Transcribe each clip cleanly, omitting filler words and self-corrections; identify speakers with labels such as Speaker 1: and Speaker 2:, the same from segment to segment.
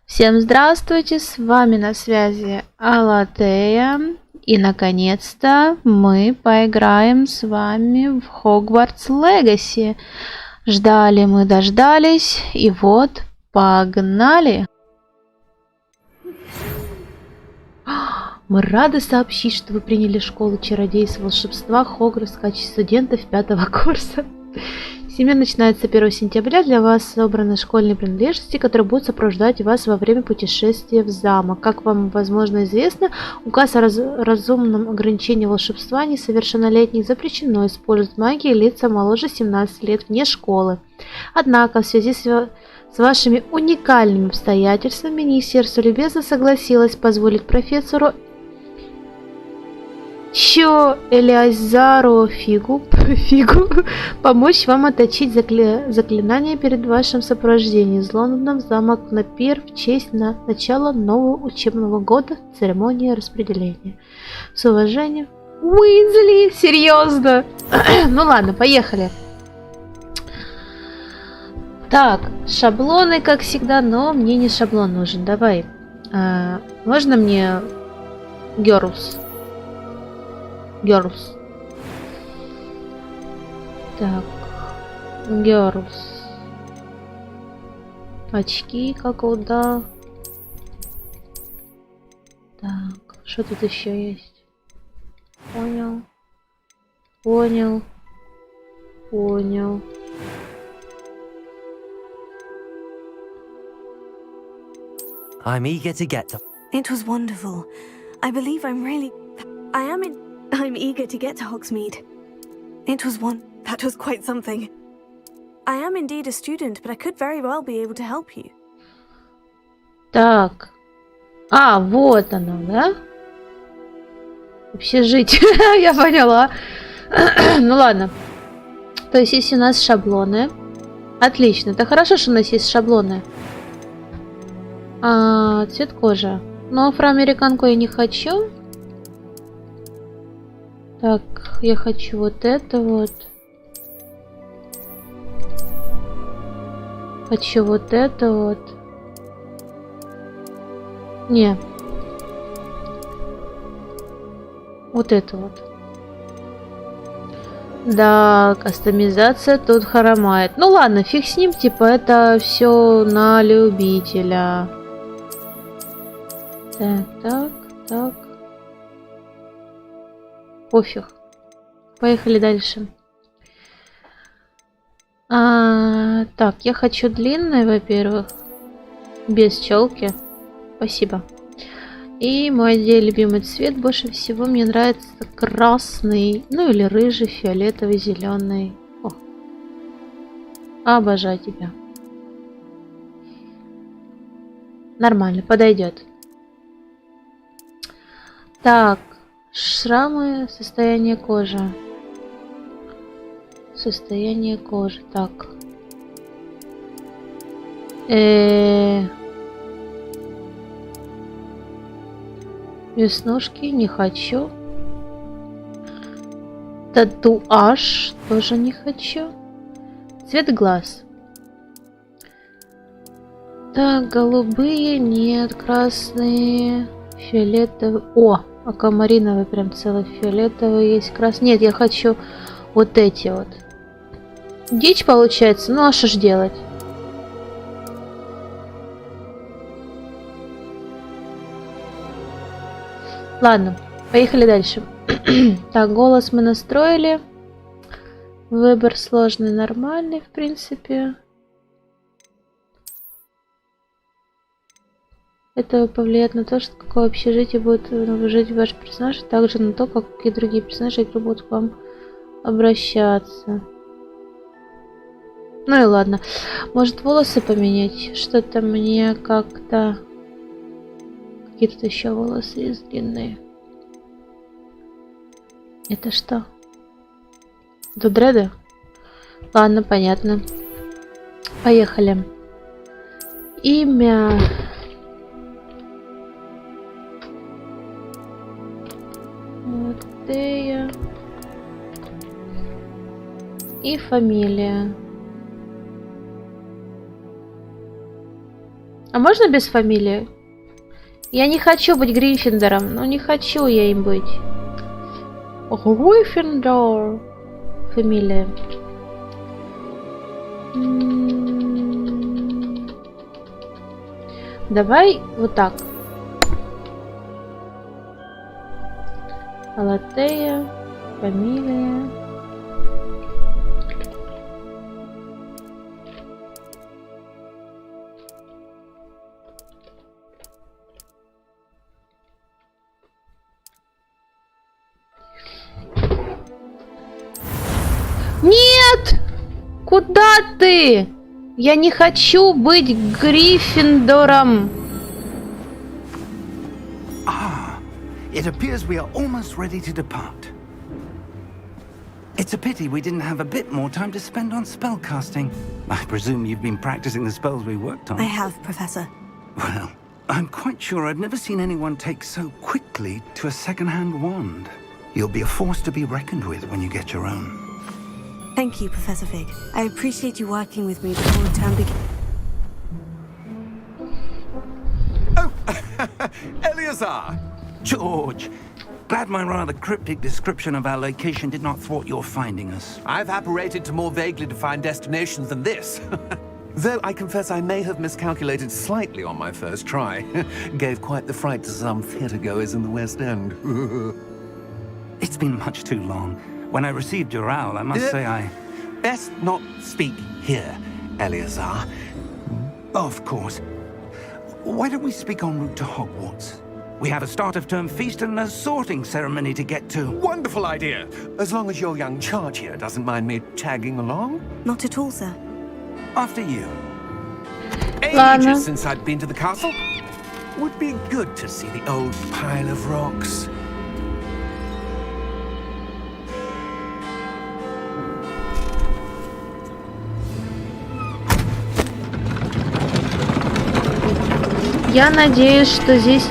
Speaker 1: Всем здравствуйте, с вами на связи Алатея. И наконец-то мы поиграем с вами в Hogwarts Legacy. Ждали мы, дождались, и вот, погнали! Мы рады сообщить, что вы приняли школу чародейств и волшебства Хогвартс в качестве студентов 5-го курса. Семья начинается 1 сентября. Для вас собраны школьные принадлежности, которые будут сопровождать вас во время путешествия в замок. Как вам, возможно, известно, указ о разумном ограничении волшебства несовершеннолетних запрещено использовать магию лицам моложе 17 лет вне школы. Однако, в связи с вашими уникальными обстоятельствами, министерство любезно согласилось позволить профессору Элиазару Фигу помочь вам отточить заклинание перед вашим сопровождением из Лондона в замок на пир в честь начала нового учебного года, церемонии распределения. С уважением, Уизли! Серьезно? Ну ладно, поехали. Так, шаблоны, как всегда, но мне не шаблон нужен. Давай. Можно мне Girls? Так, Girls. Очки, как да. Так, что тут еще есть? Понял.
Speaker 2: I'm eager to get to.
Speaker 3: It was wonderful. I believe I'm eager to get to Hogsmeade. That was quite something. I am indeed a student, but I could very well be able to help you.
Speaker 1: Так. Вот оно, да? Общежитие. Я поняла. Ну ладно. То есть, если у нас шаблоны. Отлично. Это хорошо, что у нас есть шаблоны. Цвет кожи. Но афроамериканку я не хочу. Так, я хочу вот это вот. Хочу вот это вот. Не. Вот это вот. Да, кастомизация тут хромает. Ну ладно, фиг с ним, типа это все на любителя. Так. Пофиг. Поехали дальше. Так, я хочу длинный, во-первых. Без челки. Спасибо. И мой любимый цвет больше всего мне нравится красный. Ну или рыжий, фиолетовый, зеленый. Обожаю тебя. Нормально, подойдет. Так, шрамы, состояние кожи. Так. Веснушки не хочу. Татуаж тоже не хочу. Цвет глаз. Так, голубые нет, красные, фиолетовые. Аквамариновый прям целый, фиолетовый есть, красный. Нет, я хочу вот эти вот. Дичь получается, ну а что ж делать? Ладно, поехали дальше. Так, голос мы настроили. Выбор сложный, нормальный, в принципе. Это повлияет на то, что какое общежитие будет жить ваш персонаж, а также на то, какие другие персонажи будут к вам обращаться. Ну и ладно. Может, волосы поменять? Что-то мне как-то... Какие тут еще волосы есть длинные? Это что? Это дреды? Ладно, понятно. Поехали. Имя... Тея. И фамилия. А можно без фамилии? Я не хочу быть Гриффиндором. Ну, не хочу я им быть. Гриффиндор. Фамилия. Давай вот так. Алатея. Фамилия. Нет! Куда ты? Я не хочу быть Гриффиндором.
Speaker 4: It appears we are almost ready to depart. It's a pity we didn't have a bit more time to spend on spellcasting. I presume you've been practicing the spells we worked on.
Speaker 3: I have, Professor.
Speaker 4: Well, I'm quite sure I've never seen anyone take so quickly to a second-hand wand. You'll be a force to be reckoned with when you get your own.
Speaker 3: Thank you, Professor Fig. I appreciate you working with me before the term begins.
Speaker 5: Oh, Eleazar!
Speaker 4: George, glad my rather cryptic description of our location did not thwart your finding us.
Speaker 5: I've apparated to more vaguely defined destinations than this. Though I confess I may have miscalculated slightly on my first try. Gave quite the fright to some theatre-goers in the West End.
Speaker 4: It's been much too long. When I received your owl, I must say I...
Speaker 5: Best not speak here, Eleazar.
Speaker 4: Of course. Why don't we speak en route to Hogwarts? We have a start-of-term feast and a sorting ceremony to get to.
Speaker 5: Wonderful idea! As long as your young charge here doesn't mind me tagging along.
Speaker 3: Not at all, sir.
Speaker 4: After you.
Speaker 5: Ages since I'd been to the castle. Would be good to see the old pile of rocks.
Speaker 1: Я надеюсь, что здесь...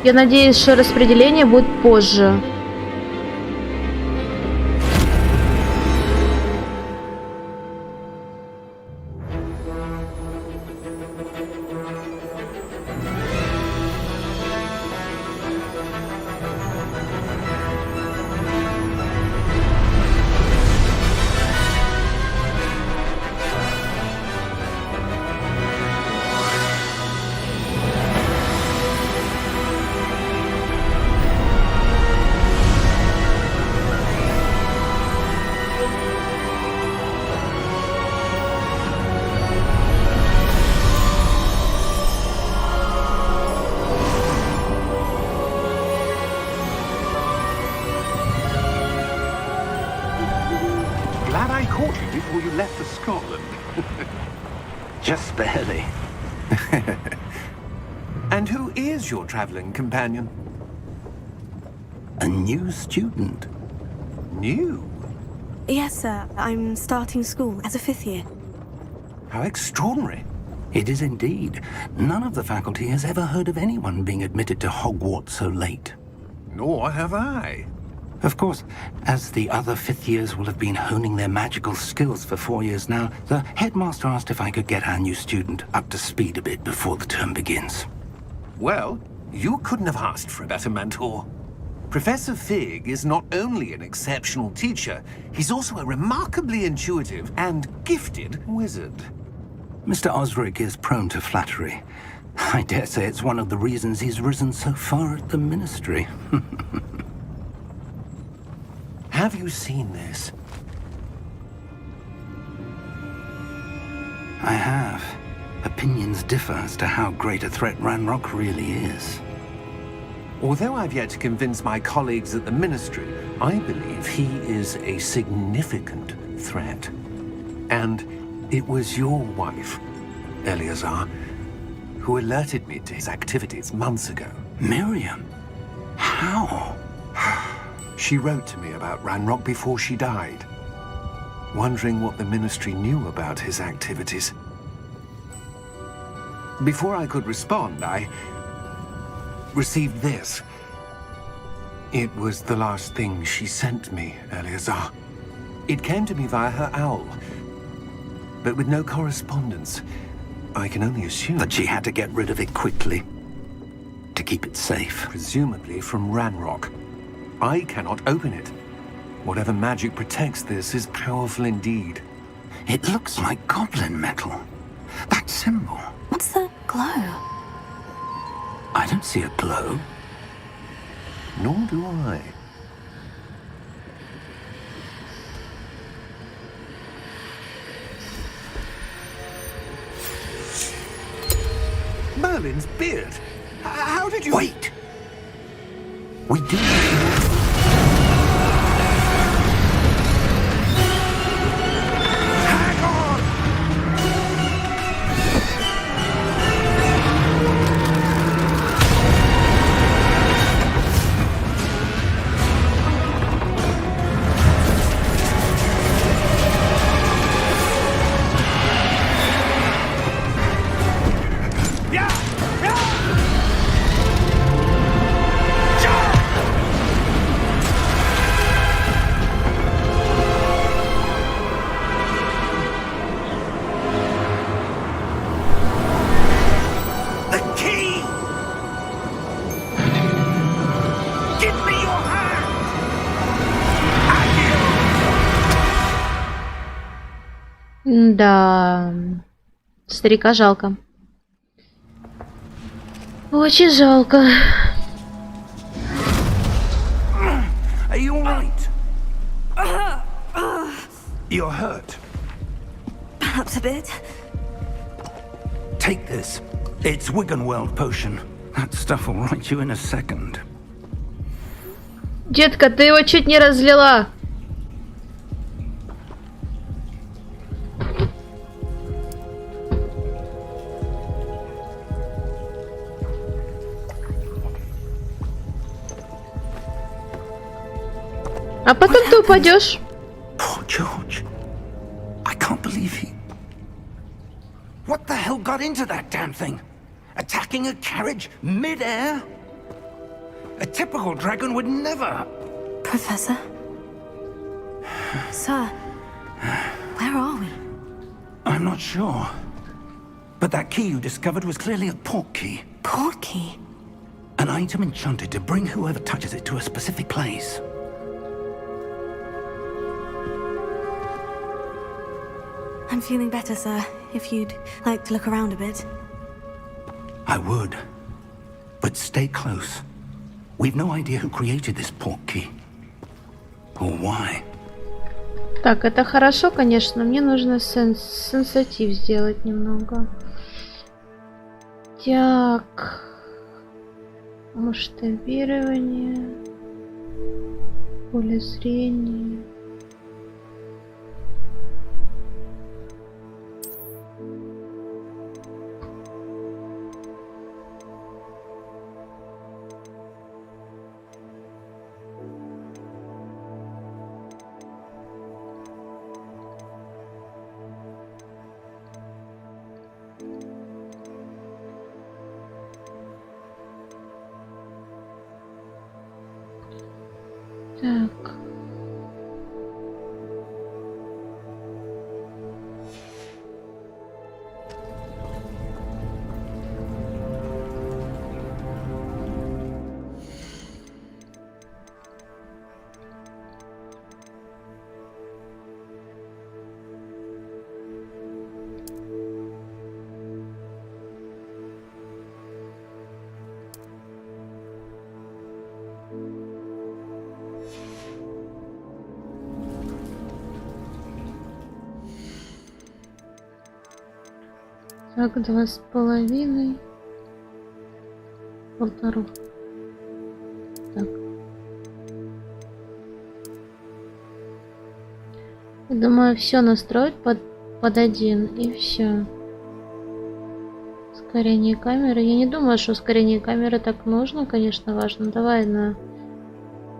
Speaker 1: Я надеюсь, что распределение будет позже.
Speaker 5: Glad I caught you before you left for Scotland.
Speaker 4: Just barely.
Speaker 5: And who is your traveling companion?
Speaker 4: A new student.
Speaker 5: New?
Speaker 3: Yes, sir. I'm starting school as a 5th year.
Speaker 5: How extraordinary.
Speaker 4: It is indeed. None of the faculty has ever heard of anyone being admitted to Hogwarts so late.
Speaker 5: Nor have I.
Speaker 4: Of course, as the other 5th years will have been honing their magical skills for 4 years now, the headmaster asked if I could get our new student up to speed a bit before the term begins.
Speaker 5: Well, you couldn't have asked for a better mentor. Professor Fig is not only an exceptional teacher, he's also a remarkably intuitive and gifted wizard.
Speaker 4: Mr. Osric is prone to flattery. I dare say it's one of the reasons he's risen so far at the ministry.
Speaker 5: Have you seen this?
Speaker 4: I have. Opinions differ as to how great a threat Ranrock really is.
Speaker 5: Although I've yet to convince my colleagues at the Ministry, I believe he is a significant threat. And it was your wife, Eleazar, who alerted me to his activities months ago.
Speaker 4: Miriam? How?
Speaker 5: She wrote to me about Ranrock before she died, wondering what the Ministry knew about his activities. Before I could respond, I received this. It was the last thing she sent me, Eleazar. It came to me via her owl. but with no correspondence. I can only assume...
Speaker 4: That she had to get rid of it quickly to keep it safe.
Speaker 5: Presumably from Ranrock. I cannot open it. Whatever magic protects this is powerful indeed.
Speaker 4: It looks like goblin metal. That symbol.
Speaker 3: What's that glow?
Speaker 4: I don't see a glow.
Speaker 5: Nor do I. Merlin's beard. How did you...
Speaker 4: Wait! We do...
Speaker 5: Hang on! The key! Give me your hand!
Speaker 1: Да, старика жалко. Очень жалко.
Speaker 4: Are you alright? You're hurt.
Speaker 3: Perhaps a bit.
Speaker 4: Take this. It's Wiggenweld potion. That stuff will right you in a second.
Speaker 1: Детка, ты его чуть не разлила. А потом ты упадешь.
Speaker 4: Poor George. I can't believe he... What the hell got into that damn thing? Attacking a carriage mid-air? A typical dragon would never...
Speaker 3: Professor? Sir, where are we?
Speaker 4: I'm not sure. But that key you discovered was clearly a port key.
Speaker 3: Port key?
Speaker 4: An item enchanted to bring whoever touches it to a specific place.
Speaker 3: I'm feeling better, sir. If you'd like to look around a bit.
Speaker 4: I would. But stay close. We've no idea who created this port key. Or why.
Speaker 1: Так, это хорошо, конечно. Мне нужно сенсатив сделать немного. Так. Масштабирование. Поле зрения. Так. Так, 2,5. 1,5. Так. Я думаю, все настроить под 1 и все. Ускорение камеры. Я не думаю, что ускорение камеры так нужно, конечно, важно. Давай на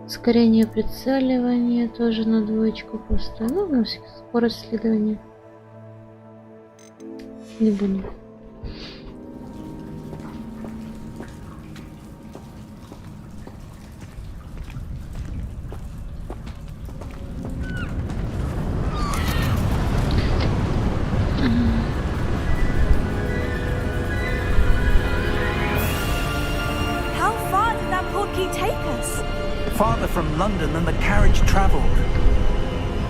Speaker 1: ускорение прицеливания тоже на 2 поставим. Ну, на скорость следования. Не буду.
Speaker 4: farther from London than the carriage travelled.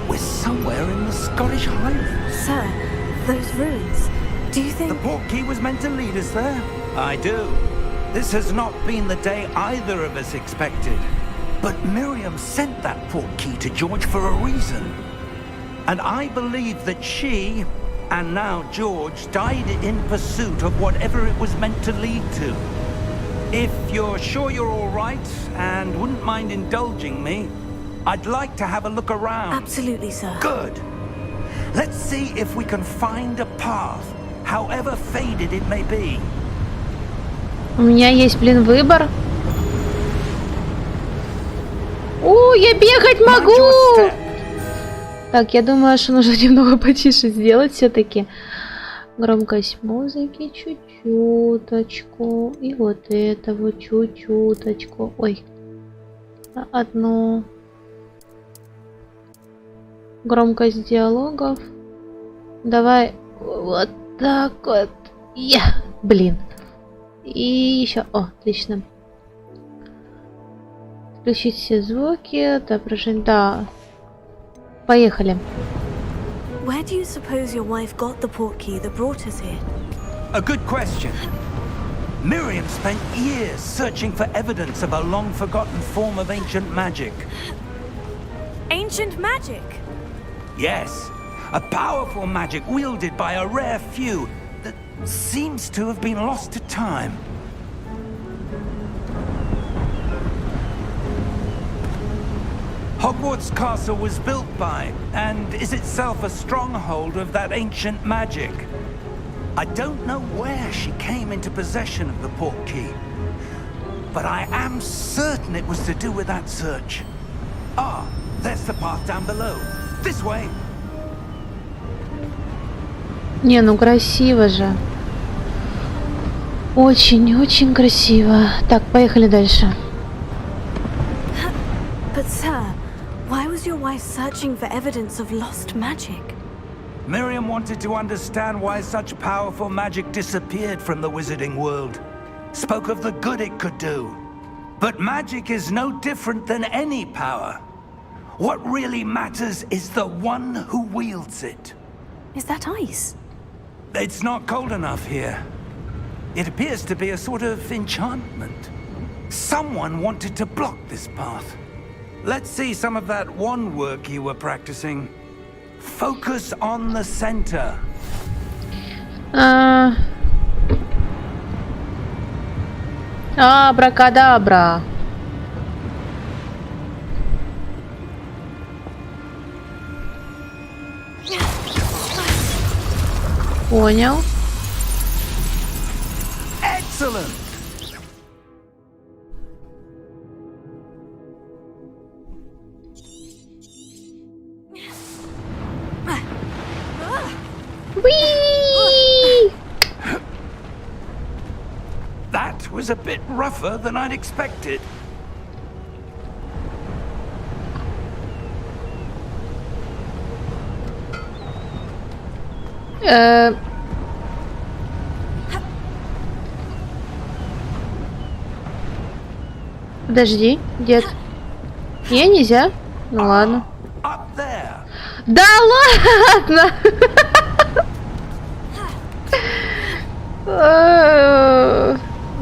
Speaker 4: We're somewhere in the Scottish Highlands.
Speaker 3: Sir, those ruins. Do you
Speaker 4: The
Speaker 3: think...
Speaker 4: portkey was meant to lead us there? I do. This has not been the day either of us expected. But Miriam sent that portkey to George for a reason. And I believe that she, and now George, died in pursuit of whatever it was meant to lead to. If you're sure you're all right and wouldn't mind indulging me, I'd like to have a look around.
Speaker 3: Absolutely, sir.
Speaker 4: Good. Let's see if we can find a path, however faded it may be.
Speaker 1: У меня есть, блин, выбор. О, я бегать
Speaker 4: Mind your
Speaker 1: могу!
Speaker 4: step.
Speaker 1: Так, я думаю, что нужно немного потише сделать все-таки. Громкость музыки чуть-чуточку. И вот это вот чуть-чуточку. Ой. Одну. Громкость диалогов. Давай вот так вот. Блин. И еще. О, отлично. Включить все звуки. Отображение. Да. Поехали.
Speaker 3: Where do you suppose your wife got the portkey that brought us here?
Speaker 4: A good question. Miriam spent years searching for evidence of a long-forgotten form of ancient magic.
Speaker 3: Ancient magic?
Speaker 4: Yes, a powerful magic wielded by a rare few that seems to have been lost to time. Hogwarts Castle was built by, and is itself a stronghold of that ancient magic. I don't know where she came into possession of the portkey, but I am certain it was to do with that search. Ah, there's the path down below. This way.
Speaker 1: Не, ну красиво же. Очень-очень красиво. Так, поехали дальше.
Speaker 3: But sir, why was your wife searching for evidence of lost magic?
Speaker 4: Miriam wanted to understand why such powerful magic disappeared from the wizarding world. Spoke of the good it could do. But magic is no different than any power. What really matters is the one who wields it.
Speaker 3: Is that ice?
Speaker 4: It's not cold enough here. It appears to be a sort of enchantment. Someone wanted to block this path. Let's see some of that wand work you were practicing. Focus on the center.
Speaker 1: Абракадабра. Понял.
Speaker 4: Excellent.
Speaker 1: Уи!
Speaker 4: That was a bit rougher than I'd expected.
Speaker 1: Подожди, дед. Не, нельзя? Ну ладно.
Speaker 4: Up there.
Speaker 1: Да ладно!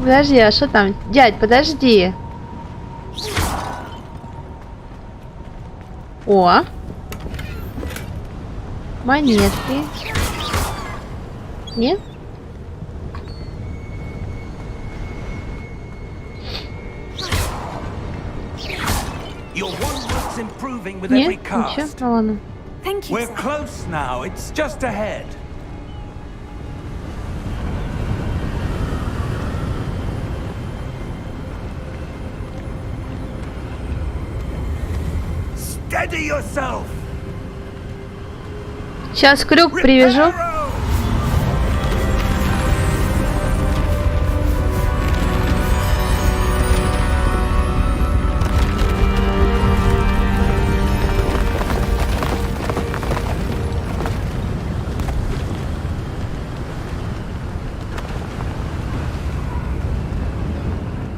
Speaker 1: Подожди, а что там? Дядь, подожди. О! Монетки. Нет?
Speaker 4: Your wand-work's improving with
Speaker 1: Нет?
Speaker 4: every
Speaker 1: Ничего?
Speaker 4: cast.
Speaker 1: Ну ладно.
Speaker 3: Thank you,
Speaker 4: We're
Speaker 3: sir.
Speaker 4: close now. It's just ahead. Steady yourself.
Speaker 1: Сейчас крюк привяжу.
Speaker 4: Reparo!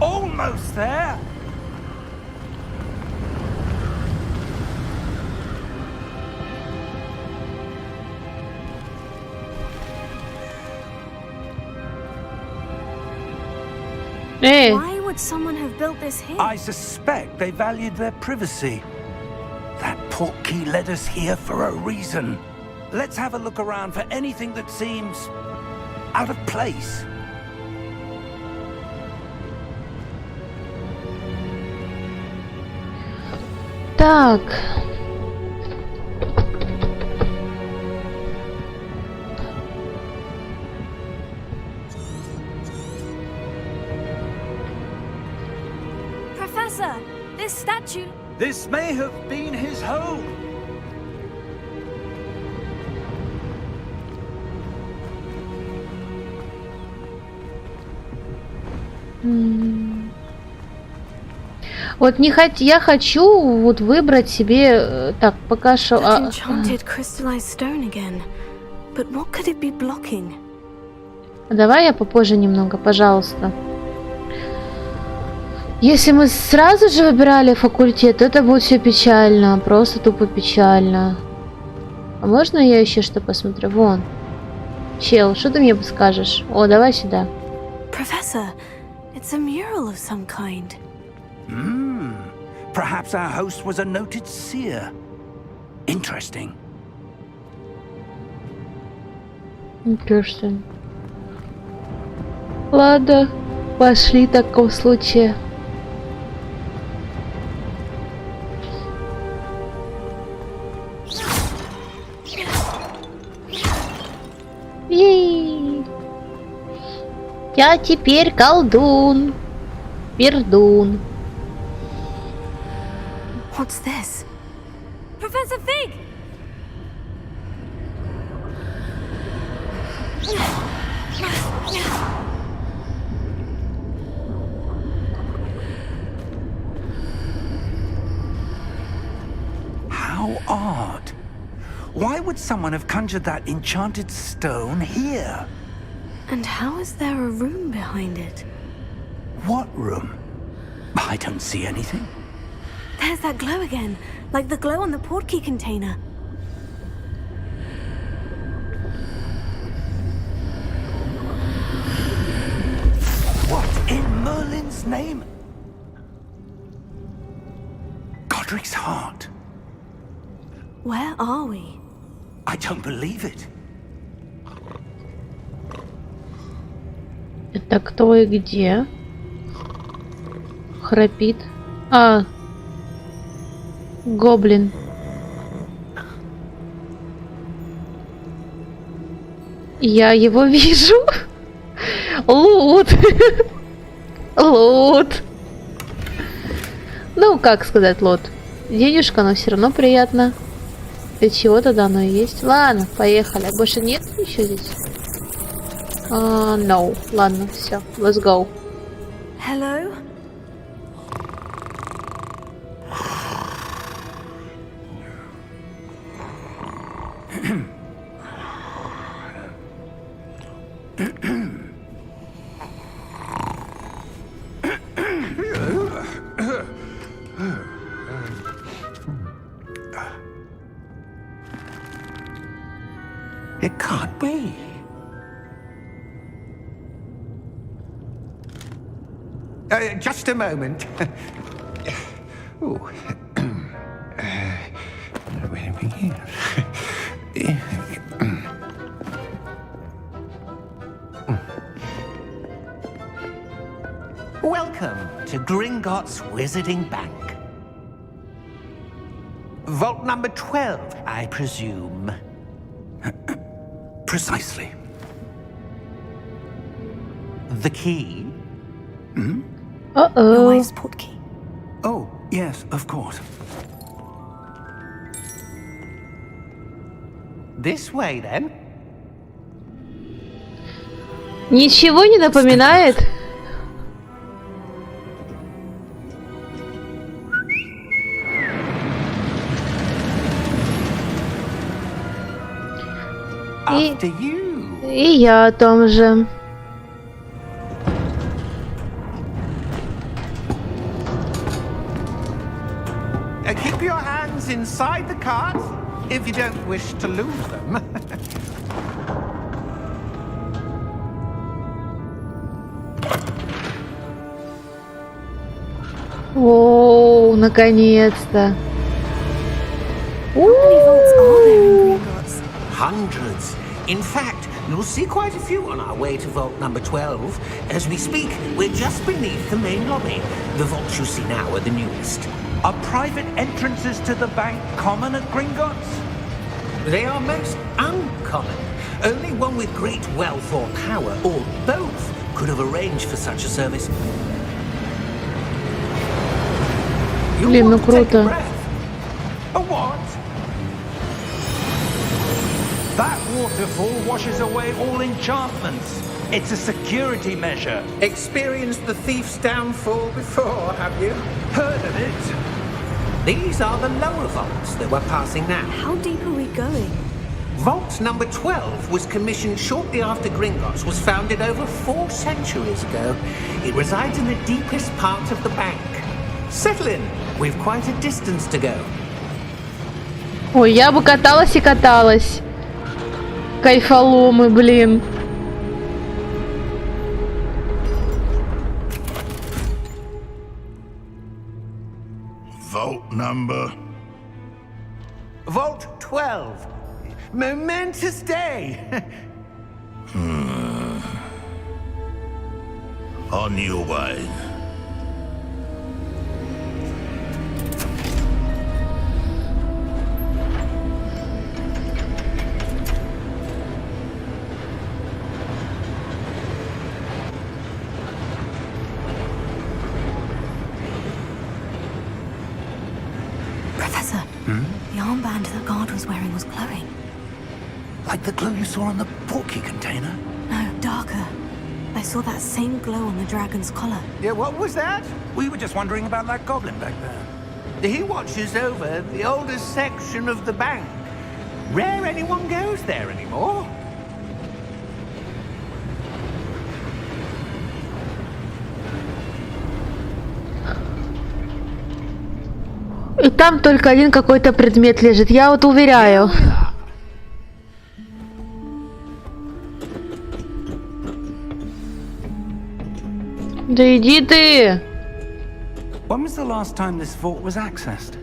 Speaker 4: Almost there.
Speaker 1: Эй,
Speaker 3: Why would someone have built this here?
Speaker 4: I suspect they valued their privacy. That portkey led us here for a reason. Let's have a look around for anything that seems out of place.
Speaker 1: так.
Speaker 3: Professor, this statue.
Speaker 4: This may have been his home.
Speaker 1: Вот я хочу вот выбрать себе так пока что.
Speaker 3: That enchanted crystallized stone again. But what could it be blocking?
Speaker 1: Давай я попозже немного, пожалуйста. Если мы сразу же выбирали факультет, то это будет все печально, просто тупо печально. А можно я еще что посмотрю? Вон. Чел, что ты мне скажешь? О, давай сюда.
Speaker 3: Professor, it's a mural of some kind.
Speaker 4: Perhaps our host was a noted seer. Interesting.
Speaker 1: Интересно. Ладно, пошли в таком случае. Ей! Я теперь колдун. Пердун.
Speaker 3: What's this? Professor Fig!
Speaker 4: How odd. Why would someone have conjured that enchanted stone here?
Speaker 3: And how is there a room behind it?
Speaker 4: What room? I don't see anything.
Speaker 3: There's that glow again, like the glow on the portkey container.
Speaker 4: What in Merlin's name? Godric's heart.
Speaker 3: Where are we?
Speaker 4: I don't believe it.
Speaker 1: Это кто и где? Храпит. А. Гоблин. Я его вижу. Лут. Лут. Ну, как сказать, лут. Денежка, но все равно приятно. Для чего-то да, оно и есть. Ладно, поехали. Больше нет еще здесь? No. Ладно, все. Let's go.
Speaker 3: Hello?
Speaker 5: It can't be. Just a moment. Oh. Where are we here?
Speaker 2: Welcome to Gringotts Wizarding Bank.
Speaker 5: Vault number 12,
Speaker 2: I presume.
Speaker 4: Precisely.
Speaker 2: The key?
Speaker 3: Your
Speaker 1: Uh-oh.
Speaker 3: wife's portkey.
Speaker 4: Oh, yes, of course.
Speaker 2: This way, then.
Speaker 1: Ничего не напоминает?
Speaker 2: After you.
Speaker 1: И я о том же.
Speaker 5: keep your hands inside the cart if you don't wish to lose them.
Speaker 1: О, наконец-то.
Speaker 3: How many vaults are there in Gringotts?
Speaker 6: Hundreds. In fact, you'll see quite a few on our way to vault number 12. As we speak, we're just beneath the main lobby. The vaults you see now are the newest.
Speaker 4: Are private entrances to the bank common at Gringotts?
Speaker 6: They are most uncommon. Only one with great wealth or power, or both, could have arranged for such a service. You'll
Speaker 1: Блин, ну
Speaker 6: want to take a
Speaker 1: круто.
Speaker 6: breath.
Speaker 4: A what? That waterfall washes away all enchantments. It's a security measure.
Speaker 6: Experienced the thief's downfall before, have you?
Speaker 4: Heard of it?
Speaker 6: These are the lower vaults that we're passing now.
Speaker 3: How deep are we going?
Speaker 6: Vault number 12 was commissioned shortly after Gringotts was founded over 4 centuries ago. It resides in the deepest part of the bank. Settle in. We've quite a distance to go.
Speaker 1: Ой, я бы каталась и каталась. Кайфоломы, блин.
Speaker 7: Vault number.
Speaker 6: Vault 12. Momentous day.
Speaker 7: On your way.
Speaker 3: Professor, the armband the guard was wearing was glowing.
Speaker 4: Like the glow you saw on the portkey container?
Speaker 3: No, darker. I saw that same glow on the dragon's collar.
Speaker 6: Yeah, what was that?
Speaker 4: We were just wondering about that goblin back there.
Speaker 6: He watches over the oldest section of the bank. Rare anyone goes there anymore.
Speaker 1: И там только один какой-то предмет лежит, я вот уверяю. Да иди ты!
Speaker 4: When was the last time this vault was accessed?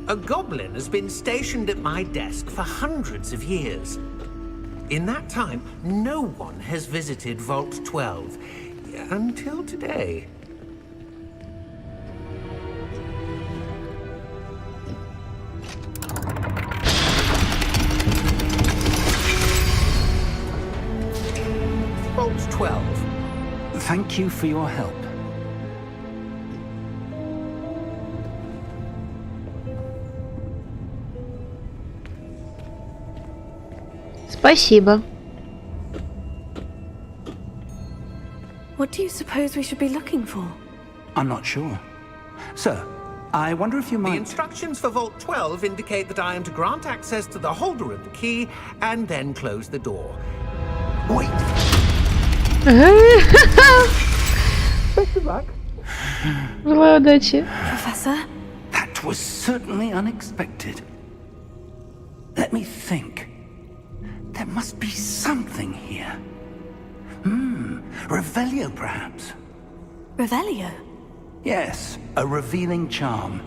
Speaker 6: A goblin has been stationed at my desk for hundreds of years. In that time, no one has visited Vault 12 until today. Vault 12.
Speaker 4: Thank you for your help.
Speaker 1: Спасибо.
Speaker 3: What do you suppose we should be looking for?
Speaker 4: I'm not sure. Sir, I wonder if you
Speaker 6: The
Speaker 4: might...
Speaker 6: instructions for Vault 12 indicate that I am to grant access to the holder of the key and then close the door.
Speaker 4: Wait!
Speaker 1: Желаю удачи.
Speaker 3: Professor?
Speaker 4: That was certainly unexpected. Let me think. There must be something here. Revelio, perhaps.
Speaker 3: Revelio?
Speaker 4: Yes, a revealing charm.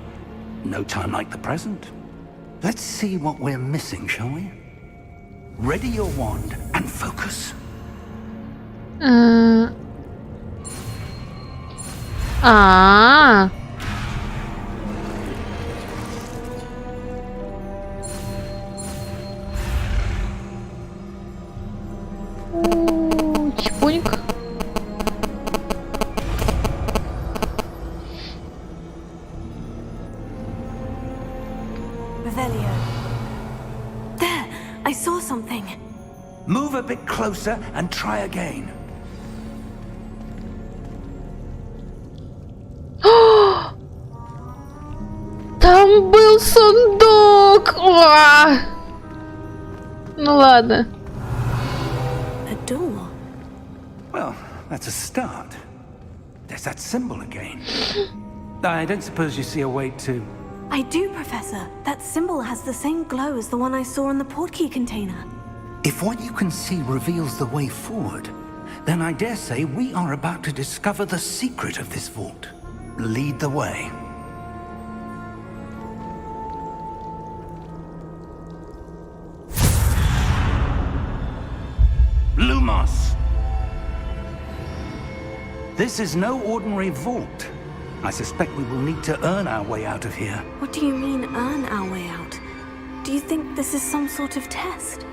Speaker 4: No time like the present. Let's see what we're missing, shall we? Ready your wand and focus.
Speaker 1: А. Чпуньк.
Speaker 3: Revelio. There! I saw something.
Speaker 4: Move a bit closer and try again.
Speaker 1: Там был сундук! Уа! Ну ладно.
Speaker 3: A door.
Speaker 4: Well, that's a start. There's that symbol again. I don't suppose you see a way to...
Speaker 3: I do, Professor. That symbol has the same glow as the one I saw in the portkey container.
Speaker 4: If what you can see reveals the way forward, then I dare say we are about to discover the secret of this vault. lead the way. Lumos! This is no ordinary vault. I suspect we will need to earn our way out of here.
Speaker 3: What do you mean, earn our way out? Do you think this is some sort of test?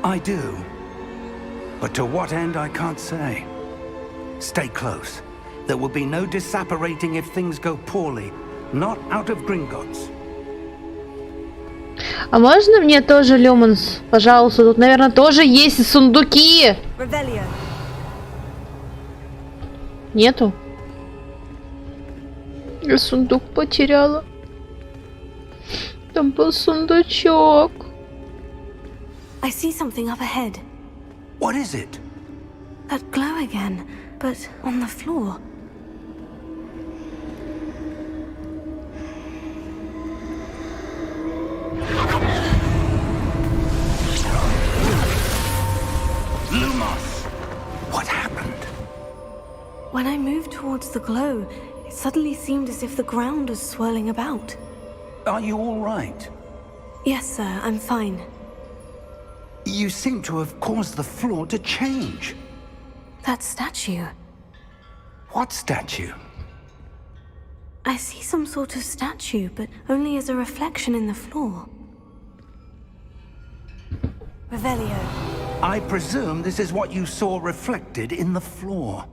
Speaker 4: I do. But to what end, I can't say. Stay close. There will be no disapparating if things go poorly. Not out of Gringotts.
Speaker 1: А можно мне тоже люминс? Пожалуйста, тут, наверное, тоже есть сундуки.
Speaker 3: Revelio.
Speaker 1: Нету? Я сундук потеряла. Там был сундучок.
Speaker 3: I see something up ahead.
Speaker 4: What is it?
Speaker 3: That glow again, but on the floor.
Speaker 4: Lumos! What happened?
Speaker 3: When I moved towards the glow, it suddenly seemed as if the ground was swirling about.
Speaker 4: Are you all right?
Speaker 3: Yes, sir, I'm fine.
Speaker 4: You seem to have caused the floor to change.
Speaker 3: That statue.
Speaker 4: What statue?
Speaker 3: I see some sort of statue, but only as a reflection in the floor. Revelio.
Speaker 4: I presume this is what you saw reflected in the floor.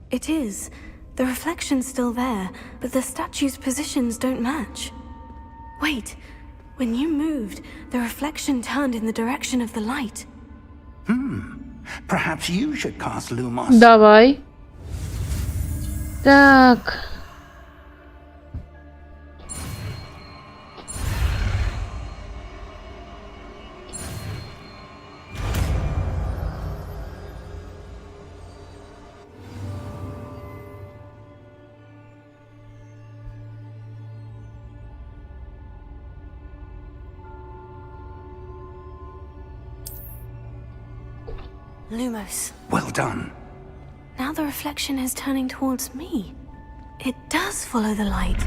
Speaker 3: It is. The reflection's still there, but the statue's positions don't match. Wait. When you moved, the reflection turned in the direction of the light.
Speaker 4: Perhaps you should cast Lumos.
Speaker 1: Давай. Так.
Speaker 3: Lumos.
Speaker 4: Well done.
Speaker 3: Now the reflection is turning towards me. It does follow the light.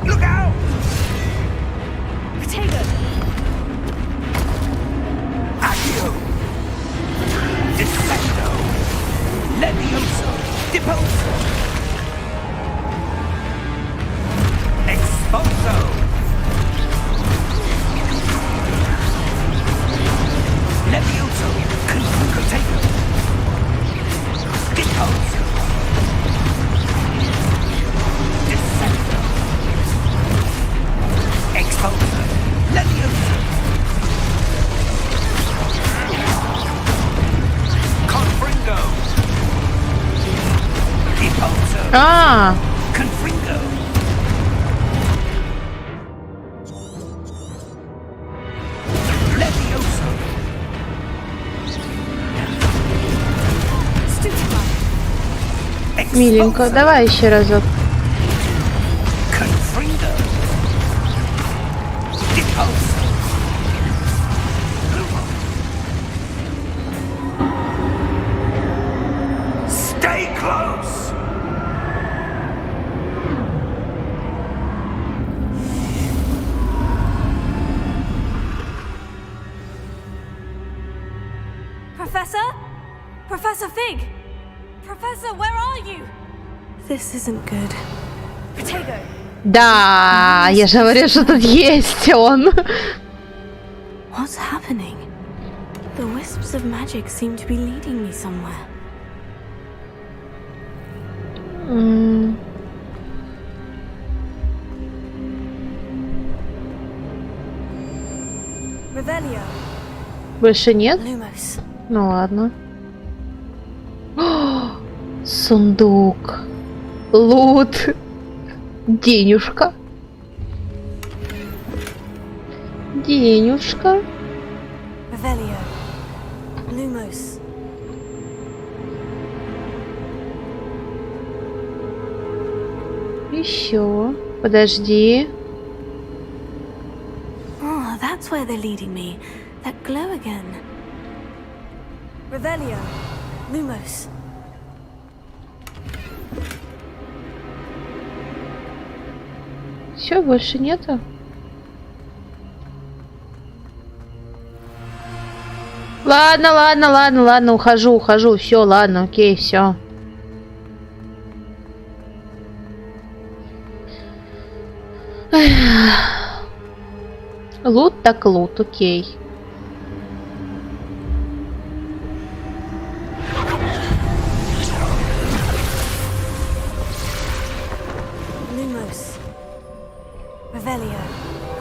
Speaker 4: Look out!
Speaker 3: Potato!
Speaker 4: Accio! Descendo! Levioso! Deposo! Exposo! Levioso! Potato! Deposo! Descendo! Exposo! Levioso! Confringo! Deposo!
Speaker 1: А,
Speaker 4: Confringo! Levioso!
Speaker 3: Stupefy!
Speaker 1: миленько, давай еще разок.
Speaker 4: Confringo! Deposo! Stay close!
Speaker 3: Professor? Professor Fig! Professor, where are you? This isn't good. Potato!
Speaker 1: Да, я же говорю, что тут есть он.
Speaker 3: What's happening? The wisps of magic seem to be leading me somewhere. Revelio.
Speaker 1: Больше нет?
Speaker 3: Lumos.
Speaker 1: Ну ладно. О, сундук. Лут. Денюшка. Денюшка.
Speaker 3: Revelio. Lumos.
Speaker 1: еще. Подожди.
Speaker 3: Oh, that's where they're leading me. That glow again. Revelio. Lumos.
Speaker 1: Все, больше нету. Ладно, ухожу. Все, ладно, окей, все. Лут так лут, окей.
Speaker 3: Lumos. Revelio.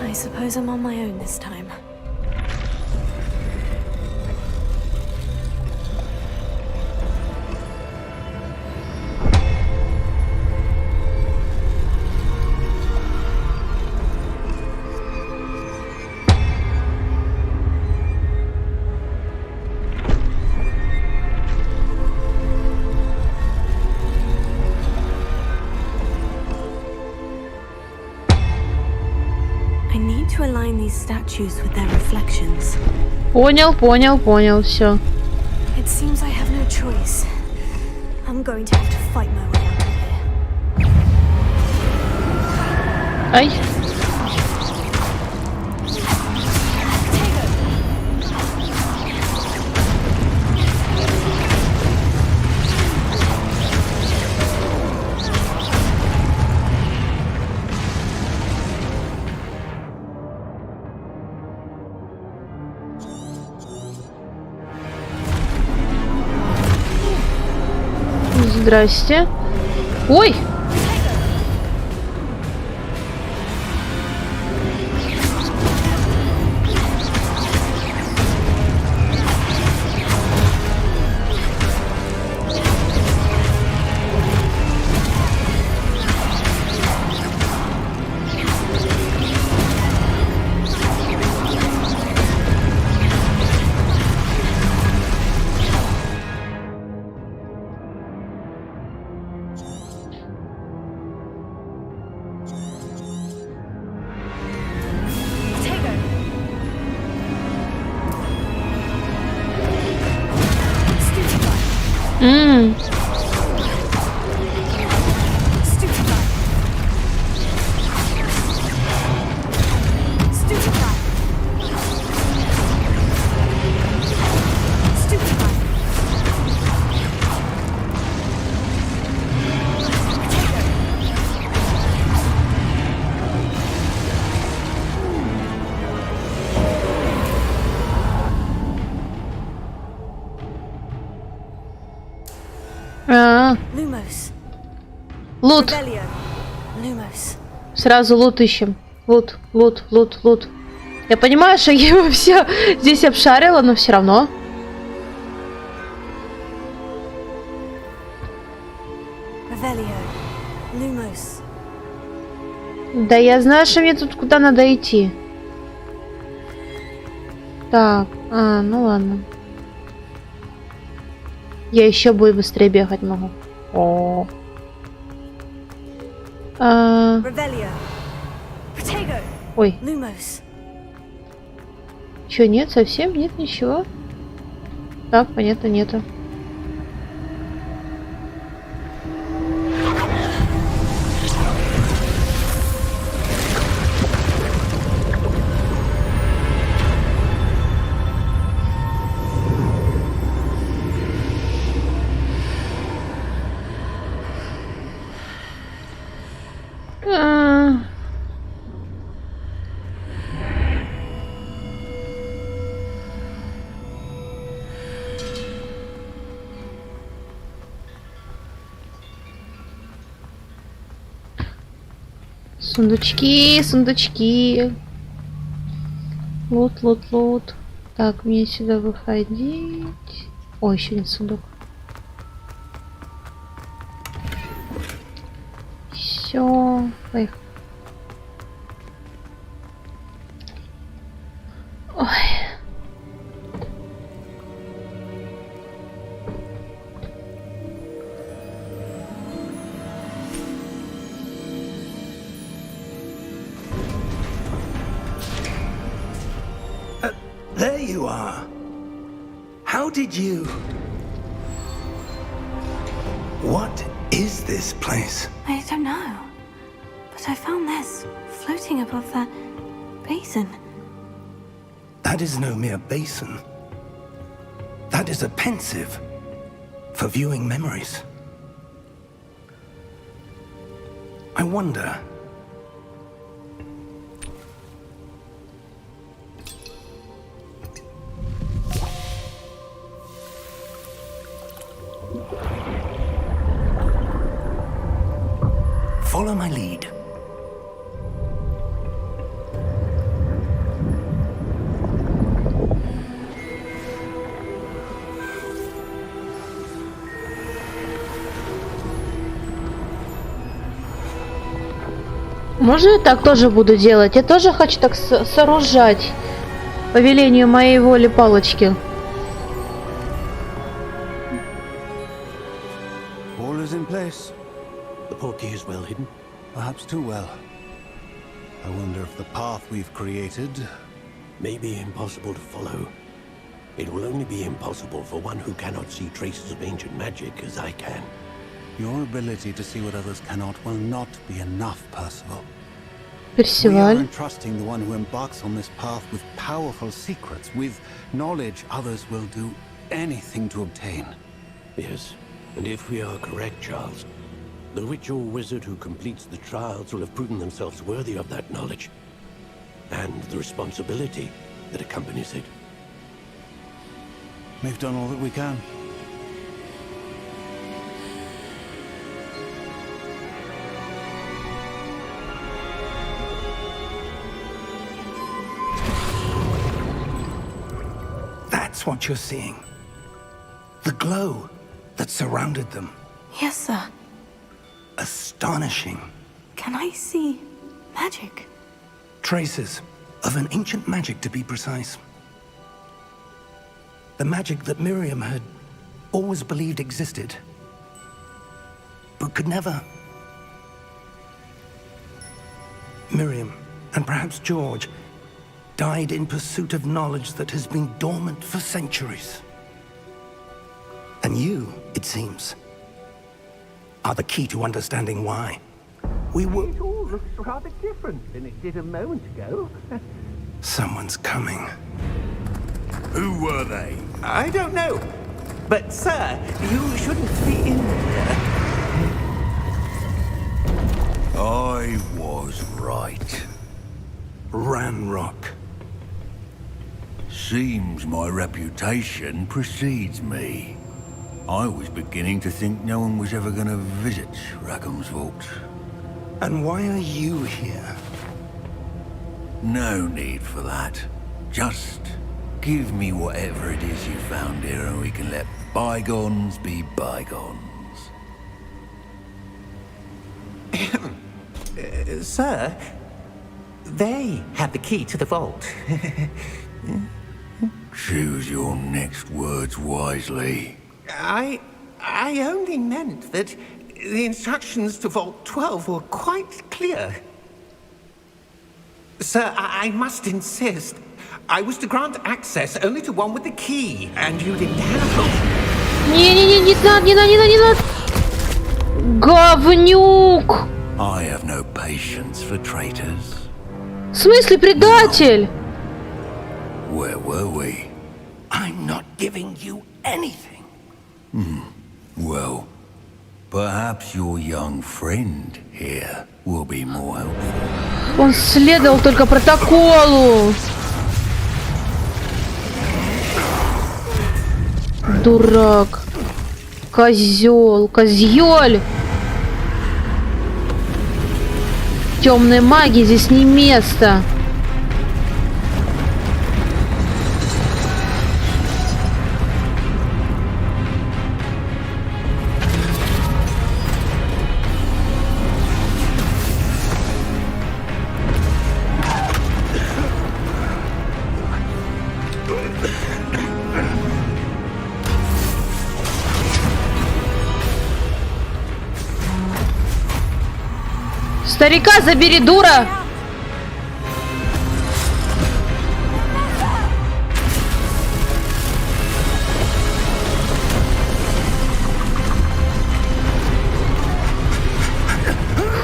Speaker 3: I suppose I'm on my own this time. I need to align these statues with their reflections.
Speaker 1: Понял, все.
Speaker 3: It seems I have no choice. I'm going to have to fight my way out of here.
Speaker 1: Ай. Здрасте. Ой!
Speaker 3: Lumos.
Speaker 1: Лут.
Speaker 3: Revelio. Lumos.
Speaker 1: Сразу лут ищем. Лут. Я понимаю, что я его все здесь обшарила, но все равно.
Speaker 3: Revelio. Lumos.
Speaker 1: Да я знаю, что мне тут куда надо идти. Так, ну ладно. Я еще быстрее бегать могу. О.
Speaker 3: Revelio. Protego.
Speaker 1: Ой,
Speaker 3: Lumos.
Speaker 1: чё, нет, совсем нет ничего? Так, понятно, нету. Сундучки. Лут. Так, мне сюда выходить. Ой, еще один сундук. Все, поехали. Ой.
Speaker 4: you are. How did you... What is this place?
Speaker 3: I don't know. But I found this floating above that basin.
Speaker 4: That is no mere basin. That is a pensive for viewing memories. I wonder... Follow my lead.
Speaker 1: Можно я так тоже буду делать? Я тоже хочу так сооружать по велению моей воли палочки.
Speaker 7: All is in place.
Speaker 6: The portkey is well hidden.
Speaker 7: Perhaps too well. I wonder if the path we've created...
Speaker 6: May be impossible to follow. It will only be impossible for one who cannot see traces of ancient magic as I can.
Speaker 7: Your ability to see what others cannot will not be enough, Percival. We are
Speaker 1: Персиваль.
Speaker 7: entrusting the one who embarks on this path with powerful secrets, with knowledge others will do anything to obtain.
Speaker 6: Yes, and if we are correct, Charles, the witch or wizard who completes the trials will have proven themselves worthy of that knowledge, and the responsibility that accompanies it.
Speaker 7: We've done all that we can.
Speaker 4: That's what you're seeing. The glow that surrounded them.
Speaker 3: Yes, sir.
Speaker 4: Astonishing.
Speaker 3: Can I see magic?
Speaker 4: Traces of an ancient magic, to be precise. The magic that Miriam had always believed existed, but could never. Miriam, and perhaps George, died in pursuit of knowledge that has been dormant for centuries. And you, it seems, are the key to understanding why. We were...
Speaker 6: It all looks rather different than it did a moment ago.
Speaker 4: Someone's coming.
Speaker 8: Who were they?
Speaker 6: I don't know. But, sir, you shouldn't be in here.
Speaker 8: I was right.
Speaker 4: Ranrock.
Speaker 8: Seems my reputation precedes me. I was beginning to think no one was ever going to visit Rackham's vault.
Speaker 4: And why are you here?
Speaker 8: No need for that. Just give me whatever it is you found here and we can let bygones be bygones.
Speaker 6: Sir, they have the key to the vault.
Speaker 8: Choose your next words wisely.
Speaker 6: I only meant that the instructions to Vault 12 were quite clear. Sir, I must insist. I was to grant access only to one with the key, and you didn't have...
Speaker 1: Не-не-не, не надо, не надо, не надо, не надо. Говнюк!
Speaker 8: I have no patience for traitors.
Speaker 1: В смысле предатель?
Speaker 8: Where were we?
Speaker 4: I'm not giving you anything.
Speaker 8: Well, perhaps your young friend here will be more helpful.
Speaker 1: Он следовал только протоколу. Дурак. Козел. Козёль. Темной магии здесь не место. Старика забери, дура!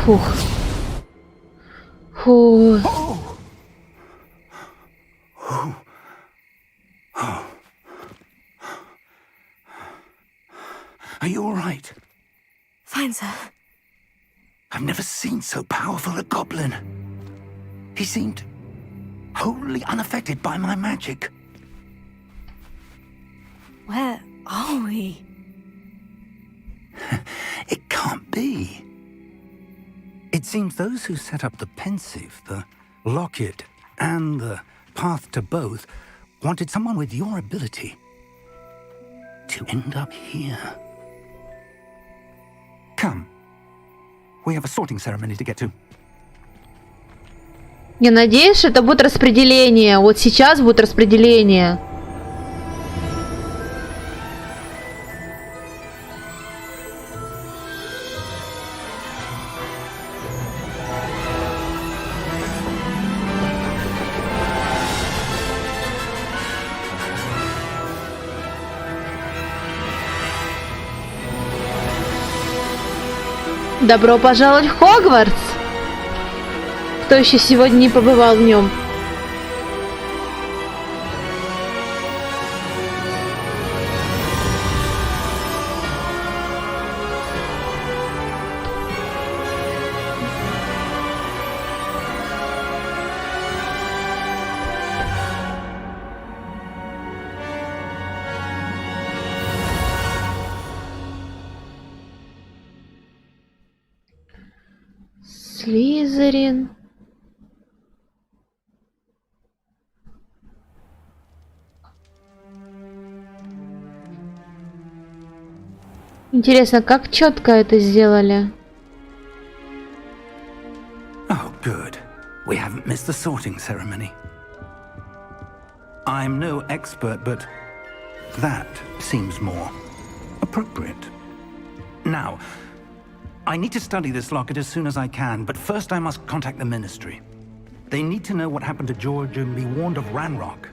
Speaker 1: Фух. Фу.
Speaker 4: Are you all right?
Speaker 3: Fine, sir.
Speaker 4: I've never seen so powerful a goblin. He seemed wholly unaffected by my magic.
Speaker 3: Where are we?
Speaker 4: It can't be. It seems those who set up the pensive, the locket, and the path to both wanted someone with your ability to end up here. Come. We have a sorting ceremony to get to.
Speaker 1: Я надеюсь, что это будет распределение. Вот сейчас будет распределение. Добро пожаловать в Хогвартс! Кто еще сегодня не побывал в нем? Слизерин. Интересно, как четко это сделали?
Speaker 4: Oh, good. We haven't missed the sorting ceremony. I'm no expert, but that seems more appropriate. Now, I need to study this locket as soon as I can, but first I must contact the Ministry. They need to know what happened to George and be warned of Ranrock.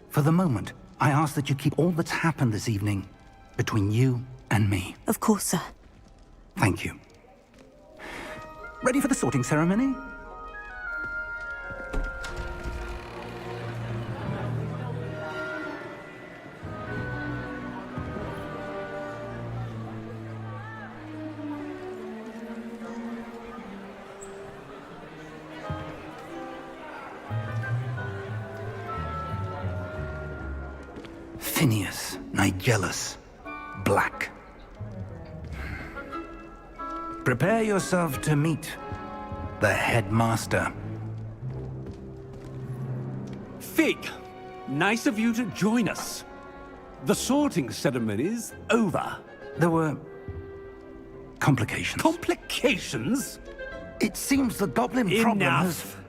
Speaker 4: For the moment, I ask that you keep all that's happened this evening between you and me.
Speaker 3: Of course, sir.
Speaker 4: Thank you. Ready for the sorting ceremony? Phineas, Nigellus, Black. Prepare yourself to meet the headmaster.
Speaker 9: Fig, nice of you to join us. The sorting ceremony's over.
Speaker 4: There were complications.
Speaker 9: Complications?
Speaker 4: It seems the goblin problem has...
Speaker 9: Enough.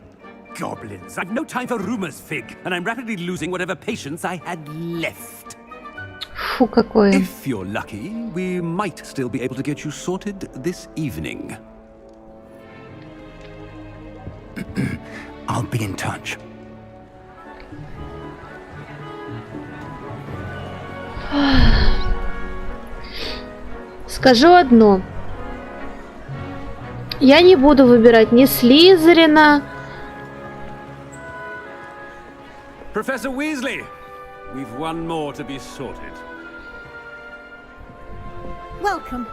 Speaker 9: Goblins. I've no time for rumors, Fig, and I'm rapidly losing whatever patience I had left.
Speaker 1: Фу, какое.
Speaker 9: If you're lucky, we might still be able to get you sorted this evening.
Speaker 4: I'll be in touch.
Speaker 1: Скажу одно. Я не буду выбирать ни Слизерина.
Speaker 9: Professor Weasley, we've one more to be sorted.
Speaker 10: Welcome.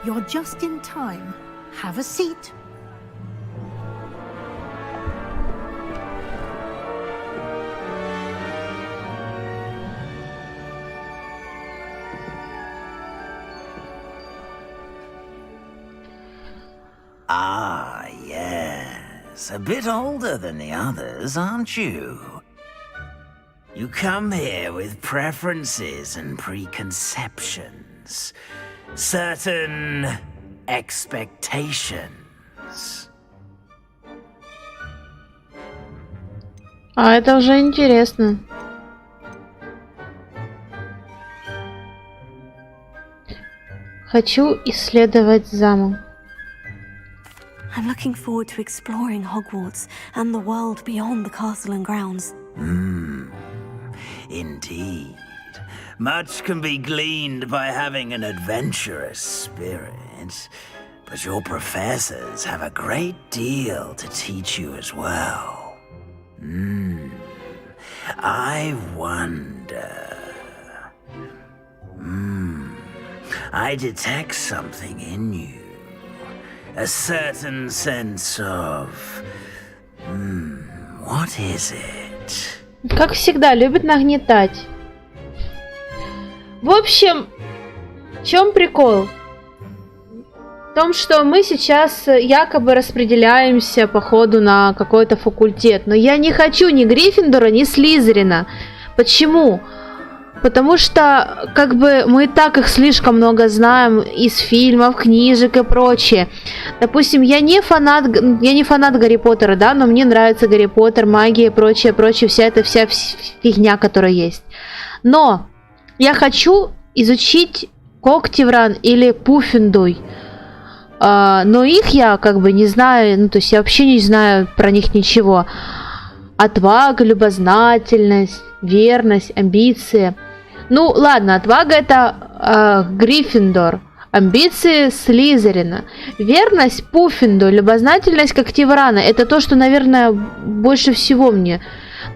Speaker 10: You're just in time. Have a seat.
Speaker 11: Ah, yes. A bit older than the others, aren't you? You come here with preferences and preconceptions. Certain expectations.
Speaker 1: А это уже интересно. Хочу исследовать замок.
Speaker 3: I'm looking forward to exploring Hogwarts and the world beyond the castle and grounds.
Speaker 11: Indeed. Much can be gleaned by having an adventurous spirit. but your professors have a great deal to teach you as well. I wonder... I detect something in you. A certain sense of... what is it?
Speaker 1: Как всегда, любит нагнетать. В общем, в чем прикол? В том, что мы сейчас якобы распределяемся по ходу на какой-то факультет. Но я не хочу ни Гриффиндора, ни Слизерина. Почему? Потому что, как бы, мы и так их слишком много знаем из фильмов, книжек и прочее. Допустим, я не фанат Гарри Поттера, да, но мне нравится Гарри Поттер, магия и прочее, вся фигня, которая есть. Но я хочу изучить Когтевран или Пуффендуй. Но их я как бы не знаю, ну то есть я вообще не знаю про них ничего. Отвага, любознательность, верность, амбиции. Ну ладно, отвага это Гриффиндор, амбиции Слизерина, верность Пуффинду, любознательность Когтеврана. Это то, что, наверное, больше всего мне.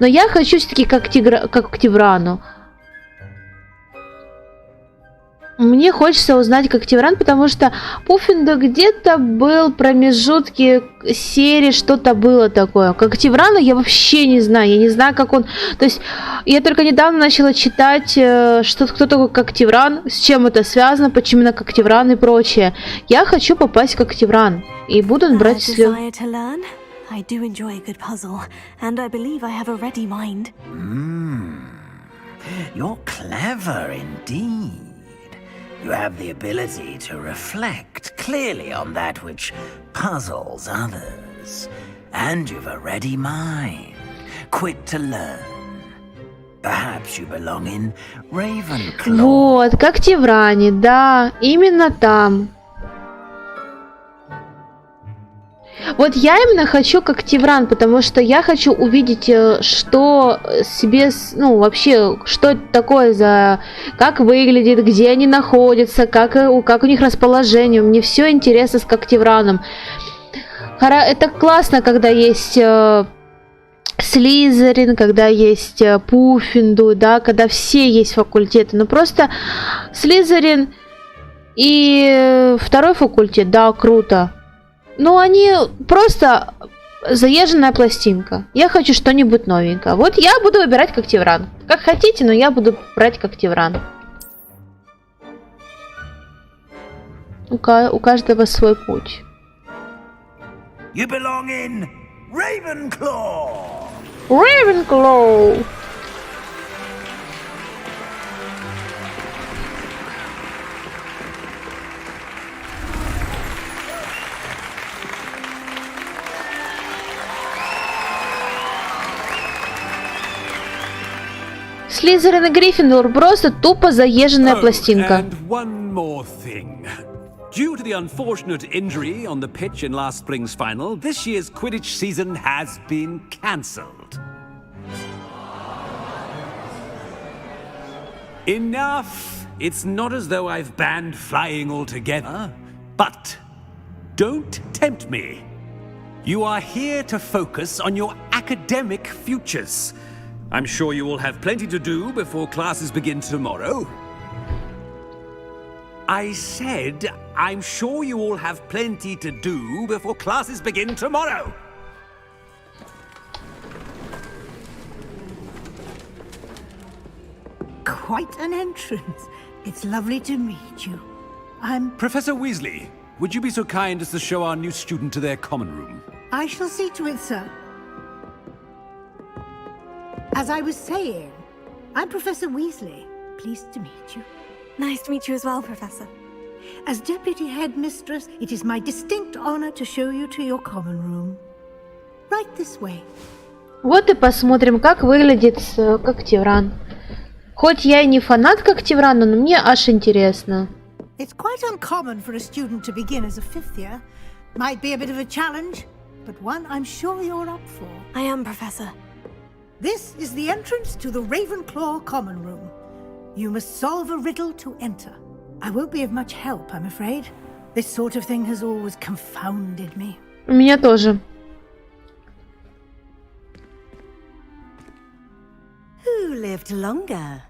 Speaker 1: Но я хочу все-таки как Когтеврану. Мне хочется узнать Когтевран, потому что Пуффинду где-то был промежутки серии, что-то было такое. Когтеврана я вообще не знаю, я не знаю, как он... То есть я только недавно начала читать, кто такой Когтевран, с чем это связано, почему именно Когтевран и прочее. Я хочу попасть в Когтевран и буду брать след.
Speaker 11: You're clever indeed. You have the ability to reflect clearly on that which puzzles others. And you've a ready mind, quick to learn. Perhaps you belong in Ravenclaw.
Speaker 1: Вот, Когтевране, да, именно там. Вот я именно хочу Когтевран, потому что я хочу увидеть, что себе, ну, вообще, что это такое за... Как выглядит, где они находятся, как у них расположение. Мне все интересно с Когтевраном. Это классно, когда есть Слизерин, когда есть Пуффинду, да, когда все есть факультеты. Но просто Слизерин и второй факультет, да, круто. Ну, они просто заезженная пластинка. Я хочу что-нибудь новенькое. Вот я буду выбирать Когтевран. Как хотите, но я буду брать Когтевран. У каждого свой путь.
Speaker 11: You belong in Ravenclaw.
Speaker 1: Ravenclaw. Слизерин и Гриффиндор просто тупо заезженная пластинка.
Speaker 9: And one more thing. Due to the unfortunate injury on the pitch in last spring's final, this year's Quidditch season has been cancelled. Enough! It's not as though I've banned flying altogether, but don't tempt me. You are here to focus on your academic futures. I'm sure you will have plenty to do before classes begin tomorrow. I said, I'm sure you all have plenty to do before classes begin tomorrow.
Speaker 10: Quite an entrance. It's lovely to meet you. I'm...
Speaker 9: Professor Weasley, would you be so kind as to show our new student to their common room?
Speaker 10: I shall see to it, sir. As I was saying, I'm Professor Weasley. Pleased to meet you.
Speaker 3: Nice to meet you as well, Professor.
Speaker 10: As Deputy Headmistress, it is my distinct honor to show you to your common room. Right this way.
Speaker 1: Вот и посмотрим, как выглядит Когтевран. Хоть я и не фанат Когтеврана, но мне аж интересно.
Speaker 10: It's quite uncommon for a student to begin as a fifth year. Might be a bit of a challenge, but one I'm sure you're up for.
Speaker 3: I am, Professor.
Speaker 10: This is the entrance to the Ravenclaw common room. You must solve a riddle to enter. I won't be of much help, I'm afraid. This sort of thing has always confounded me.
Speaker 1: Меня тоже.
Speaker 12: Who lived longer?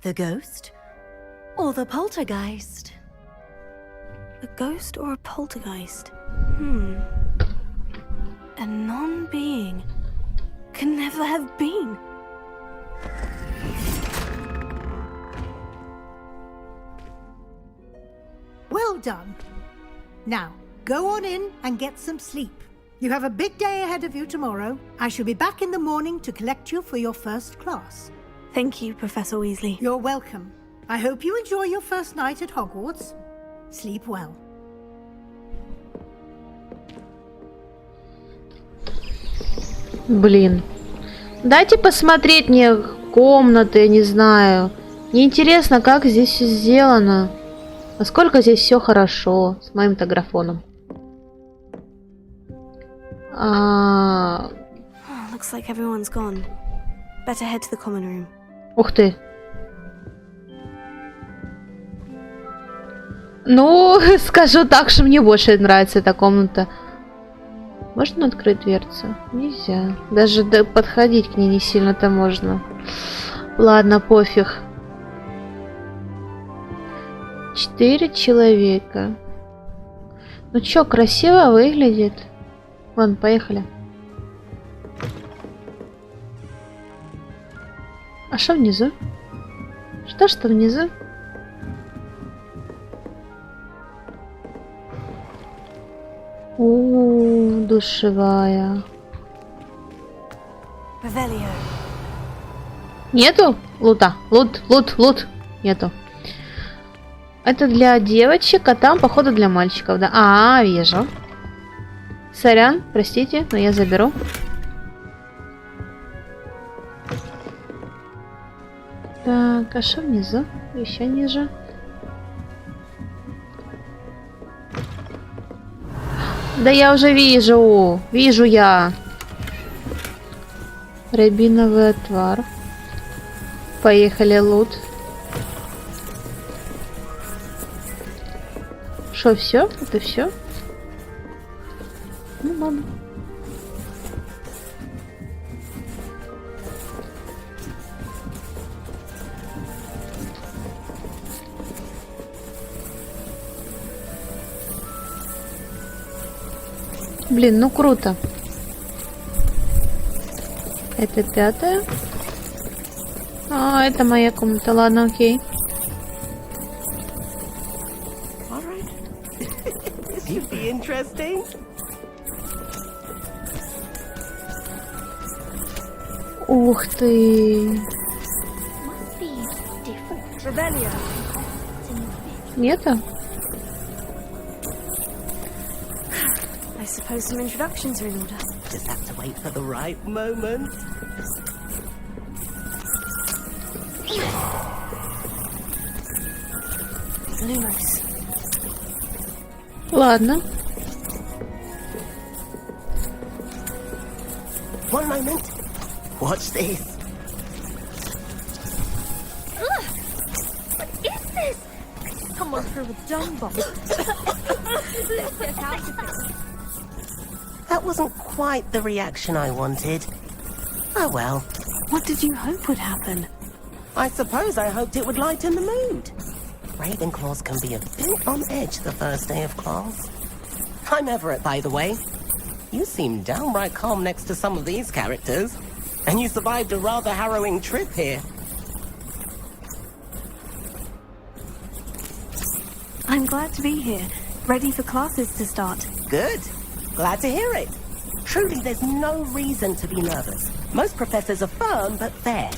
Speaker 12: The ghost or the poltergeist?
Speaker 3: A ghost or a poltergeist? A non-being can never have been.
Speaker 10: Well done. Now, go on in and get some sleep. You have a big day ahead of you tomorrow. I shall be back in the morning to collect you for your first class.
Speaker 3: Thank you, Professor Weasley.
Speaker 10: You're welcome. I hope you enjoy your first night at Hogwarts. Sleep well.
Speaker 1: Блин. Дайте посмотреть мне комнаты, не знаю. Мне интересно, как здесь все сделано. Насколько здесь все хорошо с моим-то графоном.
Speaker 3: Looks like everyone's gone. Better head to the common room.
Speaker 1: Ух ты. Ну, скажу так, что мне больше нравится эта комната. Можно открыть дверцу? Нельзя. Даже подходить к ней не сильно-то можно. Ладно, пофиг. 4 человека. Ну чё, красиво выглядит. Ладно, поехали. А что внизу? Что внизу? Душевая. Нету лута? Лут. Нету. Это для девочек, а там, походу, для мальчиков, да? Вижу. Сорян, простите, но я заберу. Так, а что внизу? Еще ниже. Да я уже вижу. Вижу я. Рябиновый отвар. Поехали, лут. Что, все? Это все? Ну ладно. Блин, ну круто. Это 5-я. Это моя комната. Ладно, окей. Ух ты. Нету?
Speaker 3: I suppose some introductions are in order.
Speaker 11: Just have to wait for the right moment.
Speaker 3: Lumos.
Speaker 1: Ладно.
Speaker 11: One moment. Watch this.
Speaker 12: What is this? Someone threw a dung bomb. Let's get out of here.
Speaker 11: That wasn't quite the reaction I wanted. Oh well.
Speaker 3: What did you hope would happen?
Speaker 11: I suppose I hoped it would lighten the mood. Ravenclaws can be a bit on edge the first day of class. I'm Everett, by the way. You seem downright calm next to some of these characters. And you survived a rather harrowing trip here.
Speaker 3: I'm glad to be here, ready for classes to start.
Speaker 11: Good. Glad to hear it. Truly, there's no reason to be nervous. Most professors are firm but fair.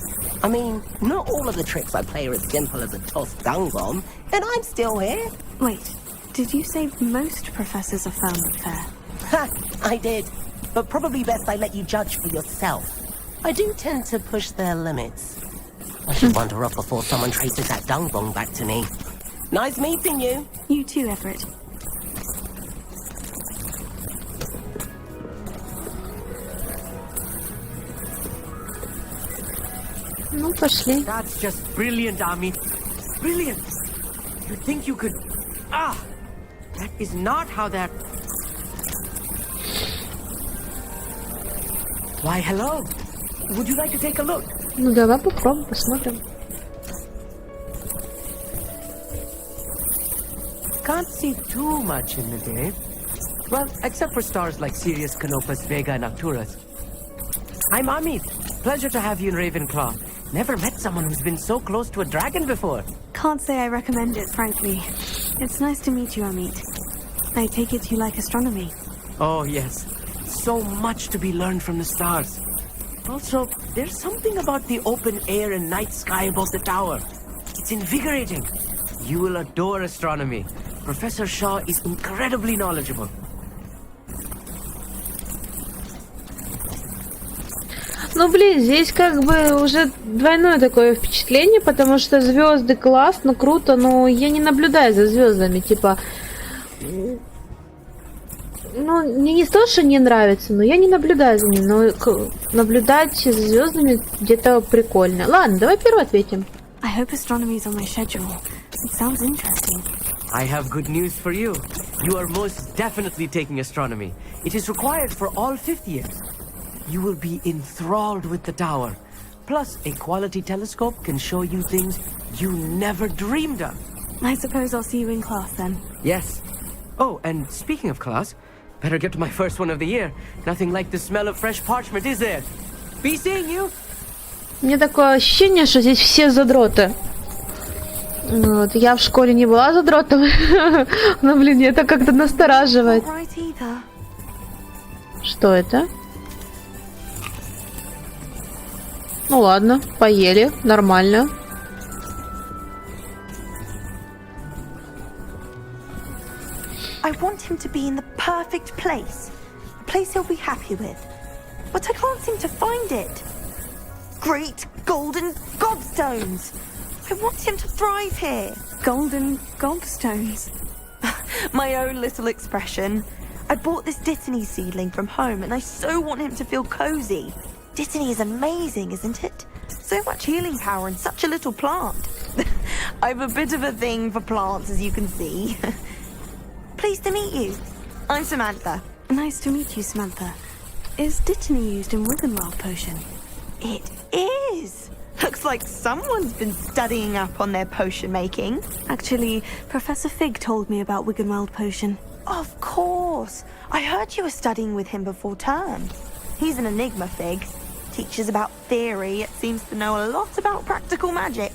Speaker 11: I mean, not all of the tricks I play are as simple as a tossed dung bomb, and I'm still here.
Speaker 3: Wait, did you say most professors are firm but fair?
Speaker 11: Ha! I did. But probably best I let you judge for yourself. I do tend to push their limits. I should wander off before someone traces that dung bomb back to me. Nice meeting you.
Speaker 3: You too, Everett.
Speaker 1: Ну, пошли.
Speaker 9: That's just brilliant, Ami. Brilliant. You think you could...
Speaker 13: That is not how that... Why, hello. Would you like to take a look?
Speaker 1: Ну, давай попробуем, посмотрим.
Speaker 13: Can't see too much in the day. Well, except for stars like Sirius, Canopus, Vega, and Arcturus. I'm Amit. Pleasure to have you in Ravenclaw. Never met someone who's been so close to a dragon before.
Speaker 3: Can't say I recommend it, frankly. It's nice to meet you, Amit. I take it you like astronomy.
Speaker 13: Oh, yes. So much to be learned from the stars. Also, there's something about the open air and night sky above the tower. It's invigorating. You will adore astronomy. Professor Shaw is incredibly knowledgeable.
Speaker 1: Ну, блин, здесь как бы уже двойное такое впечатление, потому что звезды классно, круто, но я не наблюдаю за звездами, типа... Ну, мне не то, что не нравится, но я не наблюдаю за ними, но наблюдать за звездами где-то прикольно. Ладно, давай первый ответим.
Speaker 3: I hope astronomy is on my schedule. It sounds interesting.
Speaker 13: I have good news for you. You are most definitely taking astronomy. It is required for all 5th years. You will be enthralled with the tower. Plus, a quality telescope can show you things you never dreamed of.
Speaker 3: I suppose I'll see you in class then.
Speaker 13: Yes. Oh, and speaking of class, better get to my first one of the year. Nothing like the smell of fresh parchment, is there? Be seeing you.
Speaker 1: Мне такое ощущение, что здесь все задроты. Вот. Я в школе не была задротом, но, блин, это как-то настораживает. Что это? Ну ладно, поели, нормально.
Speaker 14: I want him to be in the perfect place. A place he'll be happy with. But I can't seem to find it. Great golden gobstones! I want him to thrive here.
Speaker 3: Golden gobstones.
Speaker 14: My own little expression. I bought this Dittany seedling from home and I so want him to feel cozy. Dittany is amazing, isn't it? So much healing power in such a little plant. I've a bit of a thing for plants, as you can see. Pleased to meet you. I'm Samantha.
Speaker 3: Nice to meet you, Samantha. Is Dittany used in Wiggenweld potion?
Speaker 14: It is. Looks like someone's been studying up on their potion making.
Speaker 3: Actually, Professor Fig told me about Wiggenweld potion.
Speaker 14: Of course. I heard you were studying with him before term. He's an enigma, Fig. Teaches about theory, yet seems to know a lot about practical magic.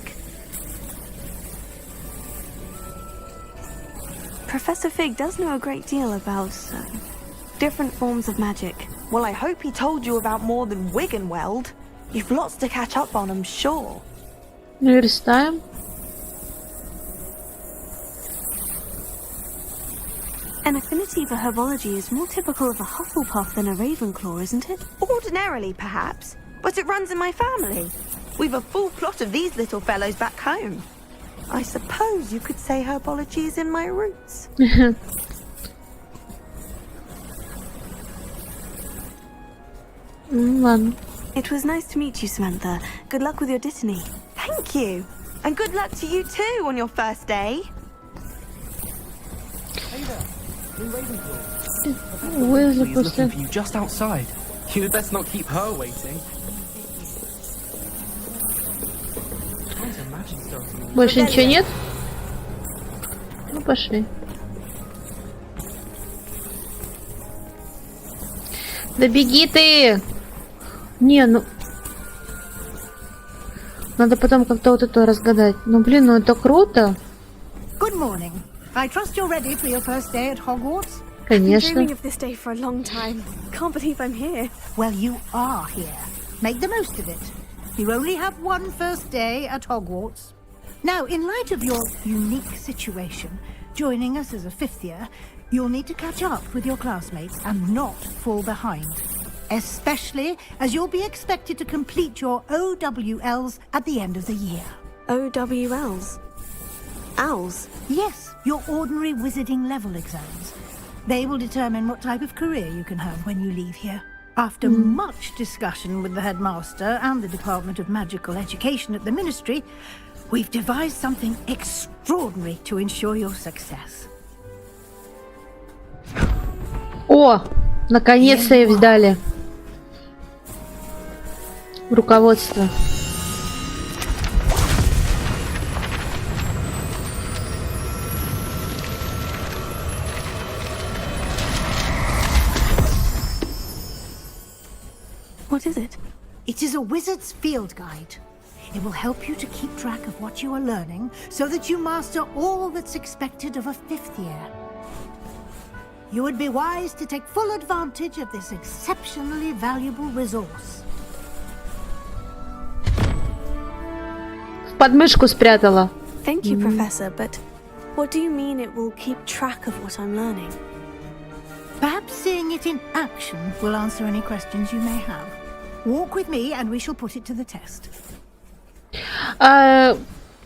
Speaker 3: Professor Fig does know a great deal about different forms of magic.
Speaker 14: Well, I hope he told you about more than Wiggenweld. You've lots to catch up on, I'm sure.
Speaker 1: Верстаем.
Speaker 3: An affinity for herbology is more typical of a Hufflepuff than a Ravenclaw, isn't it?
Speaker 14: Ordinarily, perhaps, but it runs in my family. We've a full plot of these little fellows back home. I suppose you could say herbology is in my roots.
Speaker 1: Ладно.
Speaker 3: It was nice to meet you, Samantha. Good luck with your Dittany.
Speaker 14: Thank you. And good luck to you too on your first day.
Speaker 13: Hey there. In Ravenclaw.
Speaker 1: Wesley
Speaker 13: He's looking
Speaker 1: просто...
Speaker 13: for you just outside. You'd best not keep her waiting.
Speaker 1: Больше ничего нет? Ну, пошли. Да беги ты! Не, ну... Надо потом как-то вот это разгадать. Ну, блин, ну это круто.
Speaker 10: Good morning. I trust you're ready for your first day at Hogwarts?
Speaker 1: Конечно.
Speaker 3: I've been dreaming of this day for a long time. Can't believe I'm here.
Speaker 10: Well, you are here. Make the most of it. You only have one first day at Hogwarts. Now, in light of your unique situation, joining us as a 5th year, you'll need to catch up with your classmates and not fall behind. Especially as you'll be expected to complete your OWLs at the end of the year.
Speaker 3: OWLs? Owls?
Speaker 10: Yes, your ordinary wizarding level exams. They will determine what type of career you can have when you leave here. After much discussion with the headmaster and the Department of Magical Education at the Ministry, we've devised something extraordinary to ensure your success.
Speaker 1: О! Наконец-то ее сдали. Руководство.
Speaker 3: What is it?
Speaker 10: It is a wizard's field guide. It will help you to keep track of what you are learning so that you master all that's expected of a 5th year. You would be wise to take full advantage of this exceptionally valuable resource.
Speaker 1: В подмышку спрятала.
Speaker 3: Thank you, Professor, but what do you mean it will keep track of what I'm learning?
Speaker 10: Perhaps seeing it in action will answer any questions you may have. Walk with me and we shall put it to the test.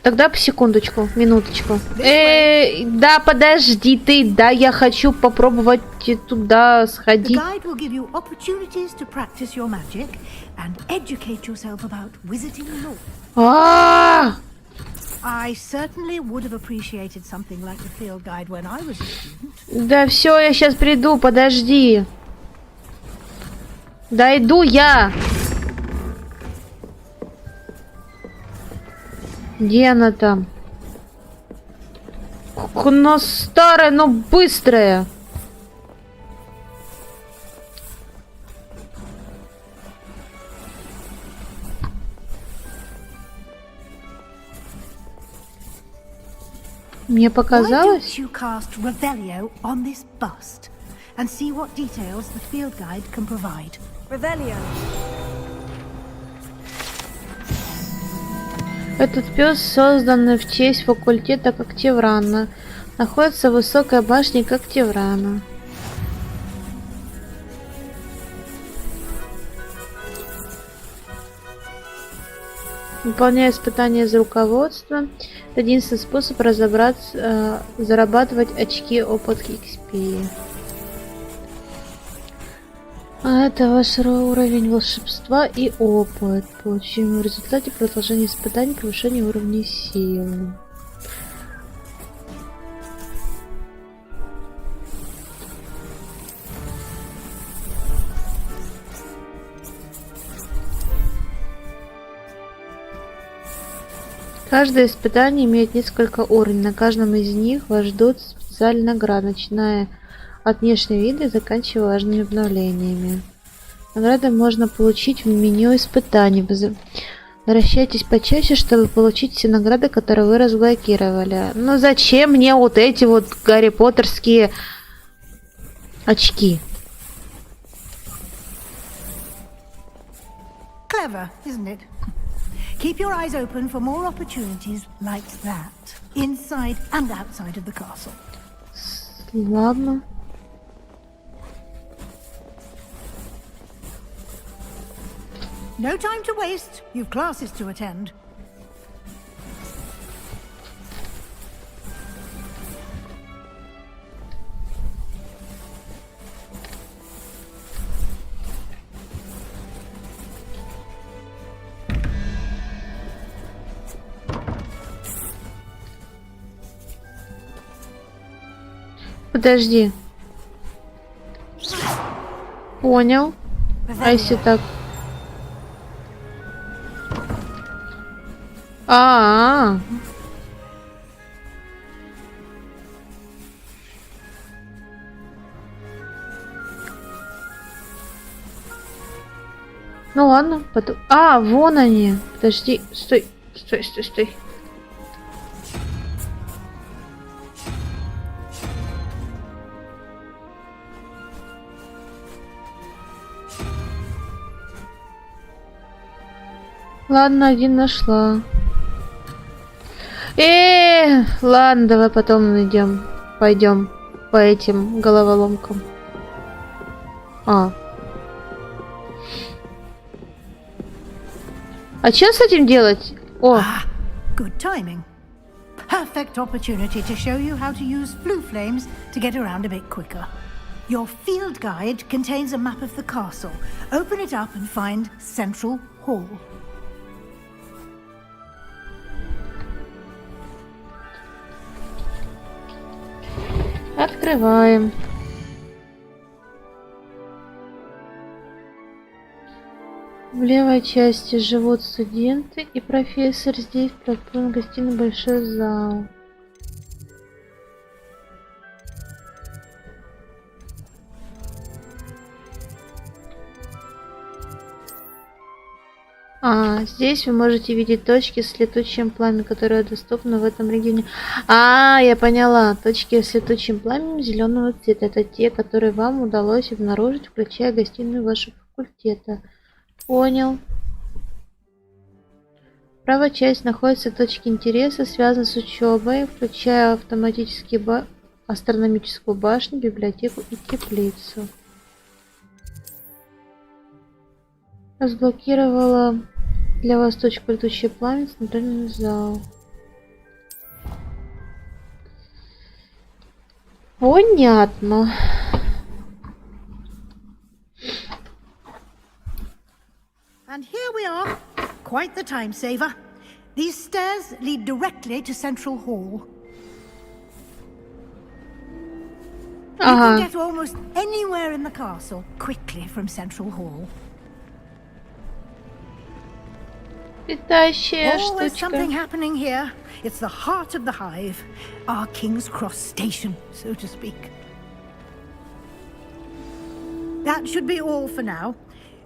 Speaker 1: Тогда по секундочку, минуточку. Да, подожди ты, да, я хочу попробовать туда сходить.
Speaker 10: The guide will give you opportunities to practice your magic and educate yourself about wizarding lore. I certainly would have appreciated something like the field guide when I was a student.
Speaker 1: Да все, я сейчас приду, подожди. Да иду я. Где она там? Как она старая, но быстрая. Мне показалось.
Speaker 10: Why don't you cast Revelio on this bust and see what details the field guide can provide?
Speaker 12: Revelio.
Speaker 1: Этот пес, созданный в честь факультета Когтеврана, находится в высокой башне Когтеврана. Выполняя испытания из руководства, это единственный способ разобраться, зарабатывать очки опыт XP. А это ваш уровень волшебства и опыт, получаемый в результате продолжения испытаний, повышения уровня силы. Каждое испытание имеет несколько уровней. На каждом из них вас ждут специальные награды, начиная от внешнего вида и заканчивая важными обновлениями. Награды можно получить в меню испытаний. Возвращайтесь почаще, чтобы получить все награды, которые вы разблокировали. Но зачем мне вот эти вот Гарри Поттерские очки?
Speaker 10: Clever, isn't it? Keep your eyes open for more opportunities like that, inside and outside of the castle.
Speaker 1: Ладно.
Speaker 10: No time to waste. You've classes to attend.
Speaker 1: Подожди. Понял. А если так? Ну ладно, потом. Вон они. Подожди, стой, стой, стой, стой. Ладно, один нашла. Ладно, давай потом найдем. Пойдем по этим головоломкам. А что с этим делать?
Speaker 10: Good timing. Perfect opportunity to show you how to use blue flames to get around a bit quicker. Your field guide contains a map of the castle. Open it up and find Central Hall.
Speaker 1: Открываем. В левой части живут студенты и профессор. Здесь проплыл гостиный большой зал. Здесь вы можете видеть точки с летучим пламенем, которые доступны в этом регионе. Я поняла. Точки с летучим пламенем зеленого цвета. Это те, которые вам удалось обнаружить, включая гостиную вашего факультета. Понял. Правая часть находится точки интереса, связанные с учебой, включая астрономическую башню, библиотеку и теплицу. Разблокировала для вас точку летучее пламя, центральный зал. Понятно.
Speaker 10: And here we are. Quite the time saver. These stairs lead directly to Central Hall. You can get almost anywhere in the castle quickly from Central Hall. Always something happening here. It's the heart of the hive. Our King's Cross station, so to speak. That should be all for now.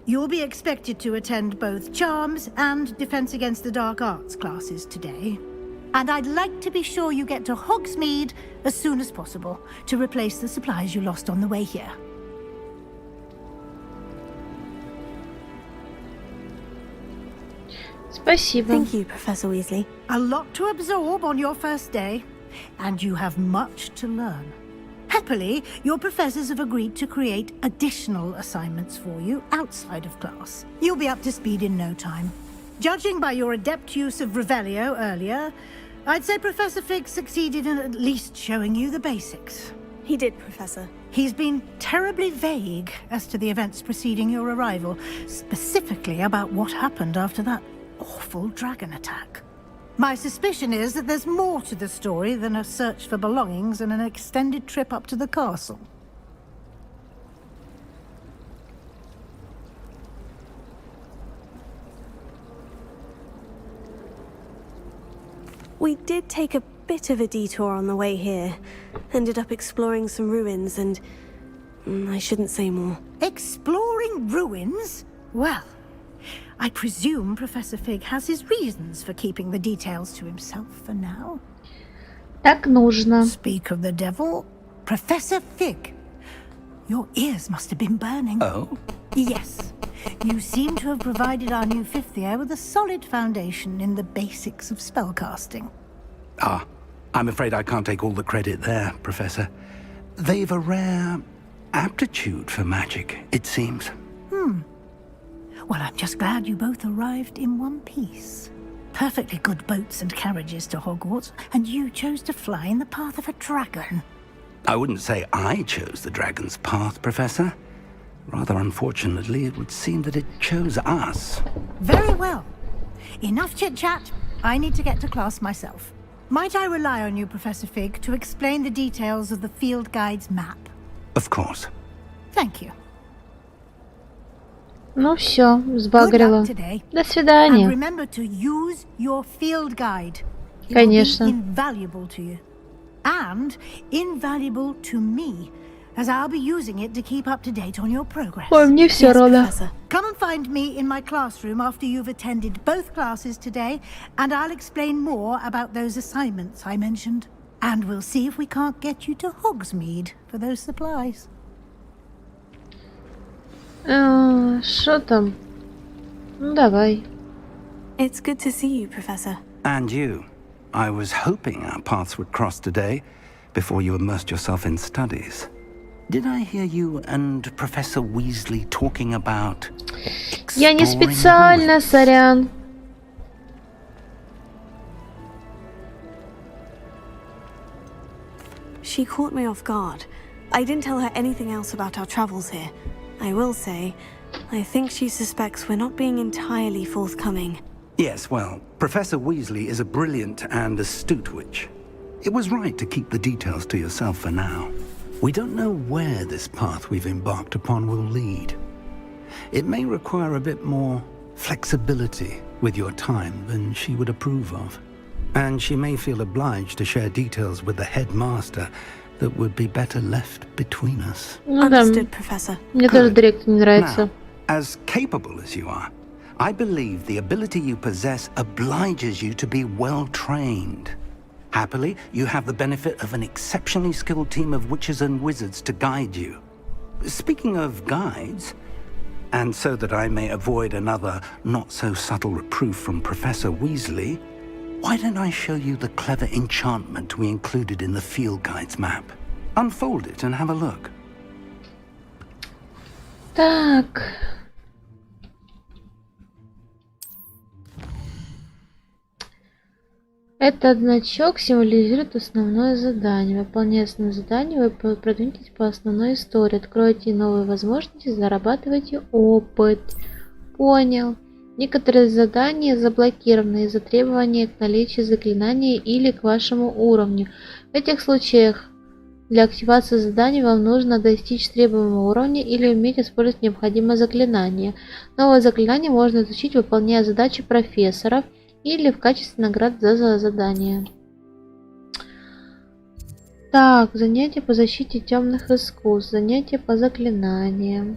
Speaker 10: You'll be expected to attend both Charms and Defense Against the Dark Arts classes today. And I'd like to be sure you get to Hogsmeade as soon as possible to replace the supplies you lost on the way here.
Speaker 1: Спасибо.
Speaker 3: Thank you, Professor Weasley.
Speaker 10: A lot to absorb on your first day, and you have much to learn. Happily, your professors have agreed to create additional assignments for you outside of class. You'll be up to speed in no time. Judging by your adept use of Revelio earlier, I'd say Professor Fig succeeded in at least showing you the basics.
Speaker 3: He did, Professor.
Speaker 10: He's been terribly vague as to the events preceding your arrival, specifically about what happened after that awful dragon attack. My suspicion is that there's more to the story than a search for belongings and an extended trip up to the castle.
Speaker 3: We did take a bit of a detour on the way here. Ended up exploring some ruins and... I shouldn't say more.
Speaker 10: Exploring ruins? Well, I presume Professor Fig has his reasons for keeping the details to himself for now.
Speaker 1: Так нужно.
Speaker 10: Speak of the devil, Professor Fig. Your ears must have been burning.
Speaker 4: Oh?
Speaker 10: Yes. You seem to have provided our new fifth year with a solid foundation in the basics of spellcasting.
Speaker 4: I'm afraid I can't take all the credit there, Professor. They've a rare aptitude for magic, it seems.
Speaker 10: Well, I'm just glad you both arrived in one piece. Perfectly good boats and carriages to Hogwarts, and you chose to fly in the path of a dragon.
Speaker 4: I wouldn't say I chose the dragon's path, Professor. Rather unfortunately, it would seem that it chose us.
Speaker 10: Very well. Enough chit-chat. I need to get to class myself. Might I rely on you, Professor Fig, to explain the details of the field guide's map?
Speaker 4: Of course.
Speaker 10: Thank you.
Speaker 1: Ну все, сбагрила. До свидания.
Speaker 10: And remember to use your field guide. It
Speaker 1: Конечно.
Speaker 10: will be invaluable to you. And invaluable to me, as I'll be using it to keep up to date on your progress.
Speaker 1: Ой, мне все равно.
Speaker 10: Come and find me in my classroom after you've attended both classes today, and I'll explain more about those assignments I mentioned. And we'll see if we can't get you to Hogsmeade for those supplies.
Speaker 1: Что там? Ну, давай.
Speaker 3: It's good to see you, Professor.
Speaker 4: And you. I was hoping our paths would cross today, before you immersed yourself in studies. Did I hear you and Professor Weasley talking about...
Speaker 1: Я не специально, сорян.
Speaker 3: She caught me off guard. I didn't tell her anything else about our travels here. I will say, I think she suspects we're not being entirely forthcoming.
Speaker 4: Yes, well, Professor Weasley is a brilliant and astute witch. It was right to keep the details to yourself for now. We don't know where this path we've embarked upon will lead. It may require a bit more flexibility with your time than she would approve of. And she may feel obliged to share details with the headmaster that would be better left between us.
Speaker 3: Understood, Professor.
Speaker 1: Мне тоже директор не нравится.
Speaker 4: Now, as capable as you are, I believe the ability you possess obliges you to be well trained. Happily, you have the benefit of an exceptionally skilled team of witches and wizards to guide you. Speaking of guides, and so that I may avoid another not-so-subtle reproof from Professor Weasley, why don't I show you the clever enchantment we included in the field guide's map? Unfold it and have a look.
Speaker 1: Так. Этот значок символизирует основное задание. Выполняя основное задание, вы продвинетесь по основной истории, откроете новые возможности, зарабатываете опыт. Понял. Некоторые задания заблокированы из-за требования к наличию заклинания или к вашему уровню. В этих случаях для активации заданий вам нужно достичь требуемого уровня или уметь использовать необходимое заклинание. Новое заклинание можно изучить, выполняя задачи профессоров или в качестве наград за задание. Так, занятия по защите темных искусств, занятия по заклинаниям.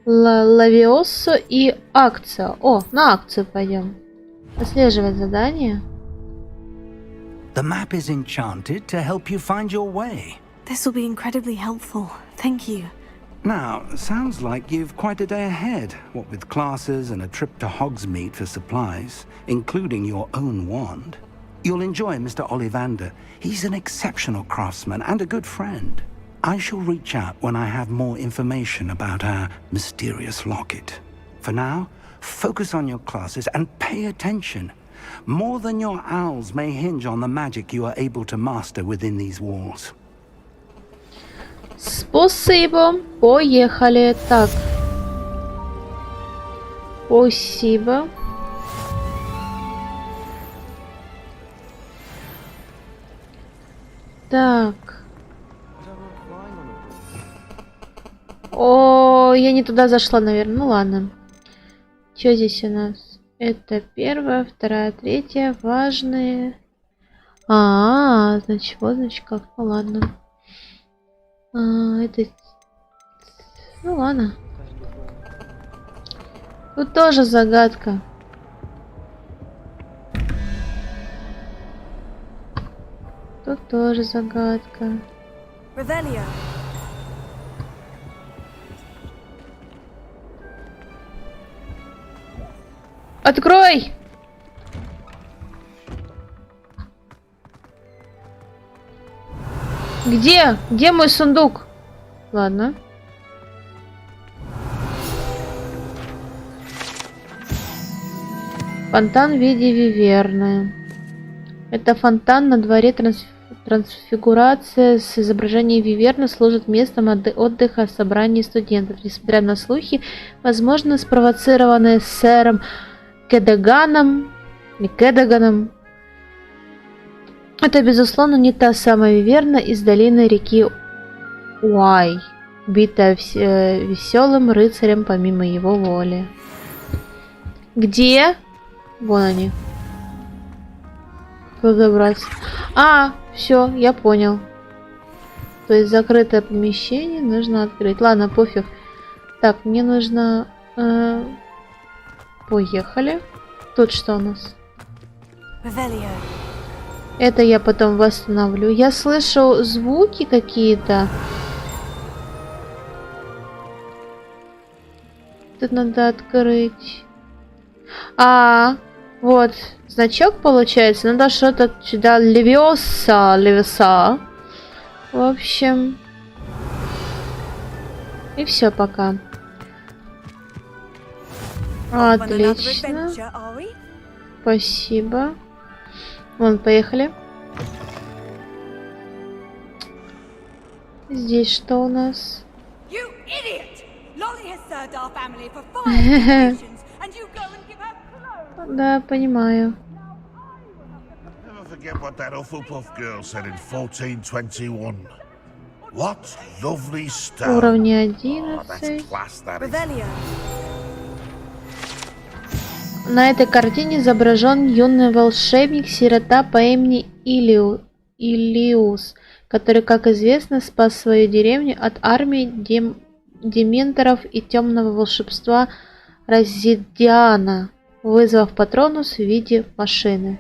Speaker 1: Лавиоссо и акция. О, на акцию пойдем. Отслеживать задание.
Speaker 4: The map is enchanted to help you find your way.
Speaker 3: This will be incredibly helpful. Thank you.
Speaker 4: Now, sounds like you've quite a day ahead, what with classes and a trip to Hogsmeade for supplies, including your own wand. You'll enjoy Mr. Ollivander. He's an exceptional craftsman and a good friend. I shall reach out when I have more information about our mysterious locket. For now, focus on your classes and pay attention. More than your owls may hinge on the magic you are able to master within these walls.
Speaker 1: Спасибо. Поехали. Так. Спасибо. Так. О, я не туда зашла, наверное. Ну ладно. Что здесь у нас? Это первая, вторая, третья. Важные. Значит, вот, значит, как. Ну ладно. Это... Ну ладно. Тут тоже загадка. Тут тоже загадка.
Speaker 12: Revelio.
Speaker 1: Открой! Где? Где мой сундук? Ладно. Фонтан в виде виверны. Это фонтан на дворе трансфигурация с изображением виверны служит местом отдыха собраний студентов. Несмотря на слухи, возможно, спровоцированные сэром Кедаганом, это, безусловно, не та самая виверна из долины реки Уай, битая веселым рыцарем помимо его воли. Где? Вон они. Куда добраться? Все, я понял. То есть закрытое помещение нужно открыть. Ладно, пофиг. Так, мне нужно... Поехали. Тут что у нас? Это я потом восстановлю. Я слышу звуки какие-то. Тут надо открыть. Вот. Значок получается. Надо что-то сюда. Левиоса. В общем. И все пока. Отлично. Спасибо. Вон, поехали. Здесь что у нас? Да, понимаю.
Speaker 15: Forget what that Hufflepuff girl said in 1421. What lovely stars.
Speaker 1: Уровни 11. На этой картине изображен юный волшебник-сирота по имени Илиус, который, как известно, спас свою деревню от армии дементоров и темного волшебства Разидиана, вызвав патронус в виде машины.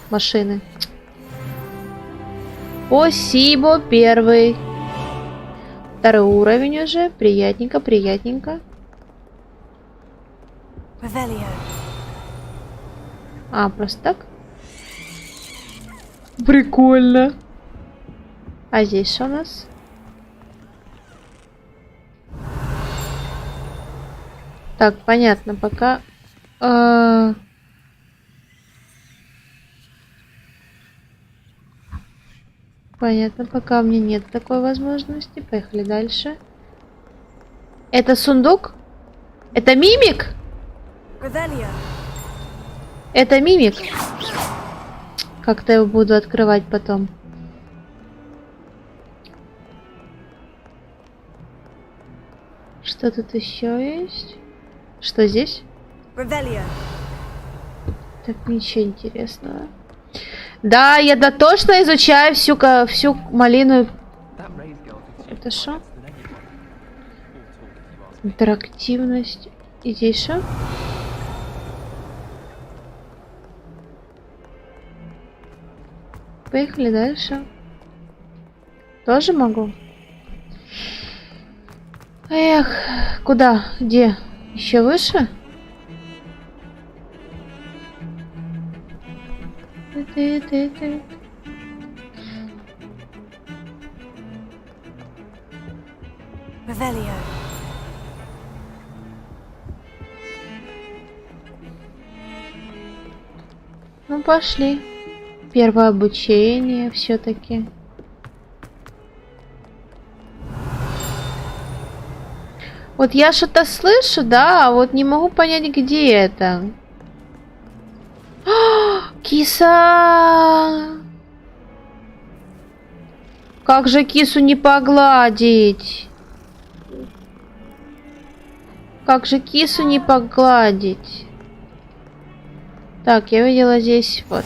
Speaker 1: Машины. Спасибо, первый. Второй уровень уже. Приятненько, приятненько. Просто так? Прикольно. А здесь что у нас? Так, понятно, пока... Понятно, пока у меня нет такой возможности. Поехали дальше. Это сундук? Это мимик? Это мимик? Как-то его буду открывать потом. Что тут еще есть? Что здесь? Так, ничего интересного. Да, я дотошно изучаю всю малину. Это что? Интерактивность. И здесь что? Поехали дальше. Тоже могу? Эх, куда? Где? Еще выше? Ты. Ну, пошли. Первое обучение все-таки. Вот я что-то слышу, да, а вот не могу понять, где это. Киса! Как же кису не погладить? Как же кису не погладить? Так, я видела здесь вот.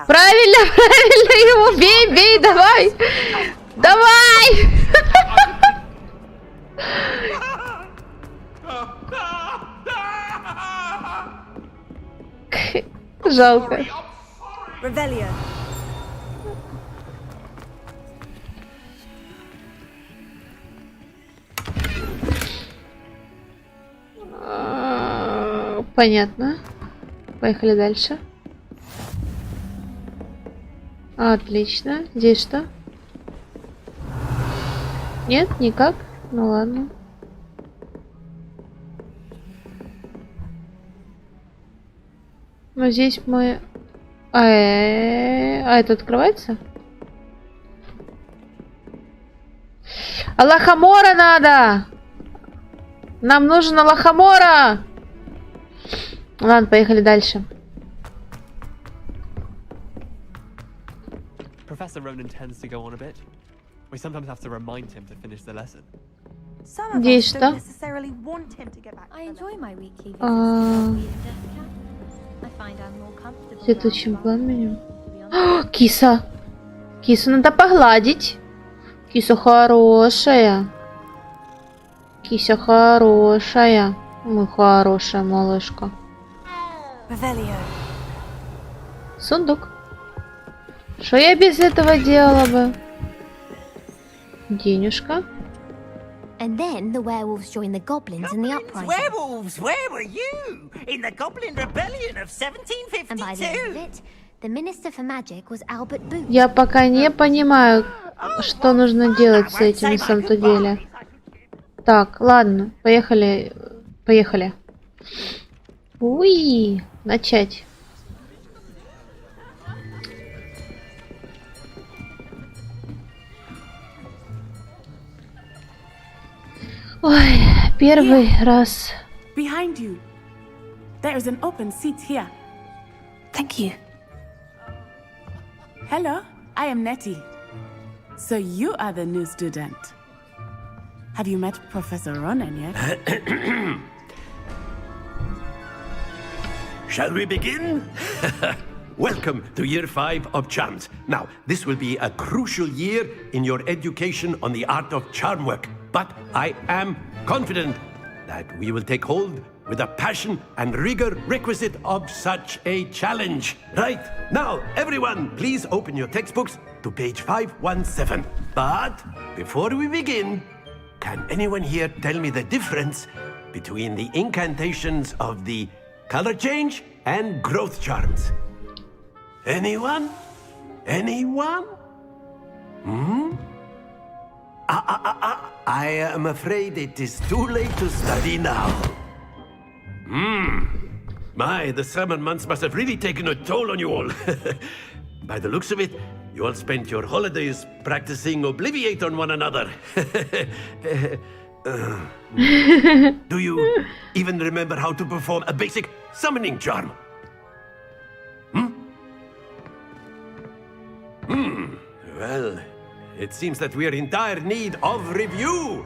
Speaker 1: Правильно, его бей, давай! Давай! Жалко. Понятно. Поехали дальше. Отлично. Здесь что? Нет, никак? Ну ладно. Но здесь мы... А это открывается? Лохомора надо! Нам нужен лохомора! Ладно, поехали дальше.
Speaker 16: Professor Ronan tends to go on a bit. We sometimes have to remind him to finish the lesson.
Speaker 1: Здесь что?
Speaker 12: I enjoy my weekly visits. I find I'm more comfortable.
Speaker 1: Летучим пламенем. Киса! Кису надо погладить. Киса хорошая. Кися хорошая. Мы хорошая малышка. Сундук. Что я без этого делала бы? Денежка.
Speaker 17: And then the werewolves joined the goblins in the uprising.
Speaker 11: Werewolves? Where were you? In the Goblin Rebellion of 1752?
Speaker 17: And by the end of it, the Minister for Magic was Albert Booth.
Speaker 1: Я пока не понимаю, что нужно делать с этим на самом-то деле. Так, ладно, поехали. Поехали. Уи, начать. Ой, первый раз.
Speaker 18: Behind you. There is an open seat here.
Speaker 3: Thank you.
Speaker 18: Hello, I am Nettie. So you are the new student. Have you met Professor Ronan yet?
Speaker 19: Shall we begin? Welcome to Year 5 of Charms. Now, this will be a crucial year in your education on the art of charm work. But I am confident that we will take hold with the passion and rigor requisite of such a challenge. Right, now, everyone, please open your textbooks to page 517. But before we begin, can anyone here tell me the difference between the incantations of the color change and growth charms? Anyone? Anyone? I am afraid it is too late to study now. My, the summer months must have really taken a toll on you all. By the looks of it, you all spent your holidays practicing Obliviate on one another. Do you even remember how to perform a basic summoning charm? Well, it seems that we are in dire need of review.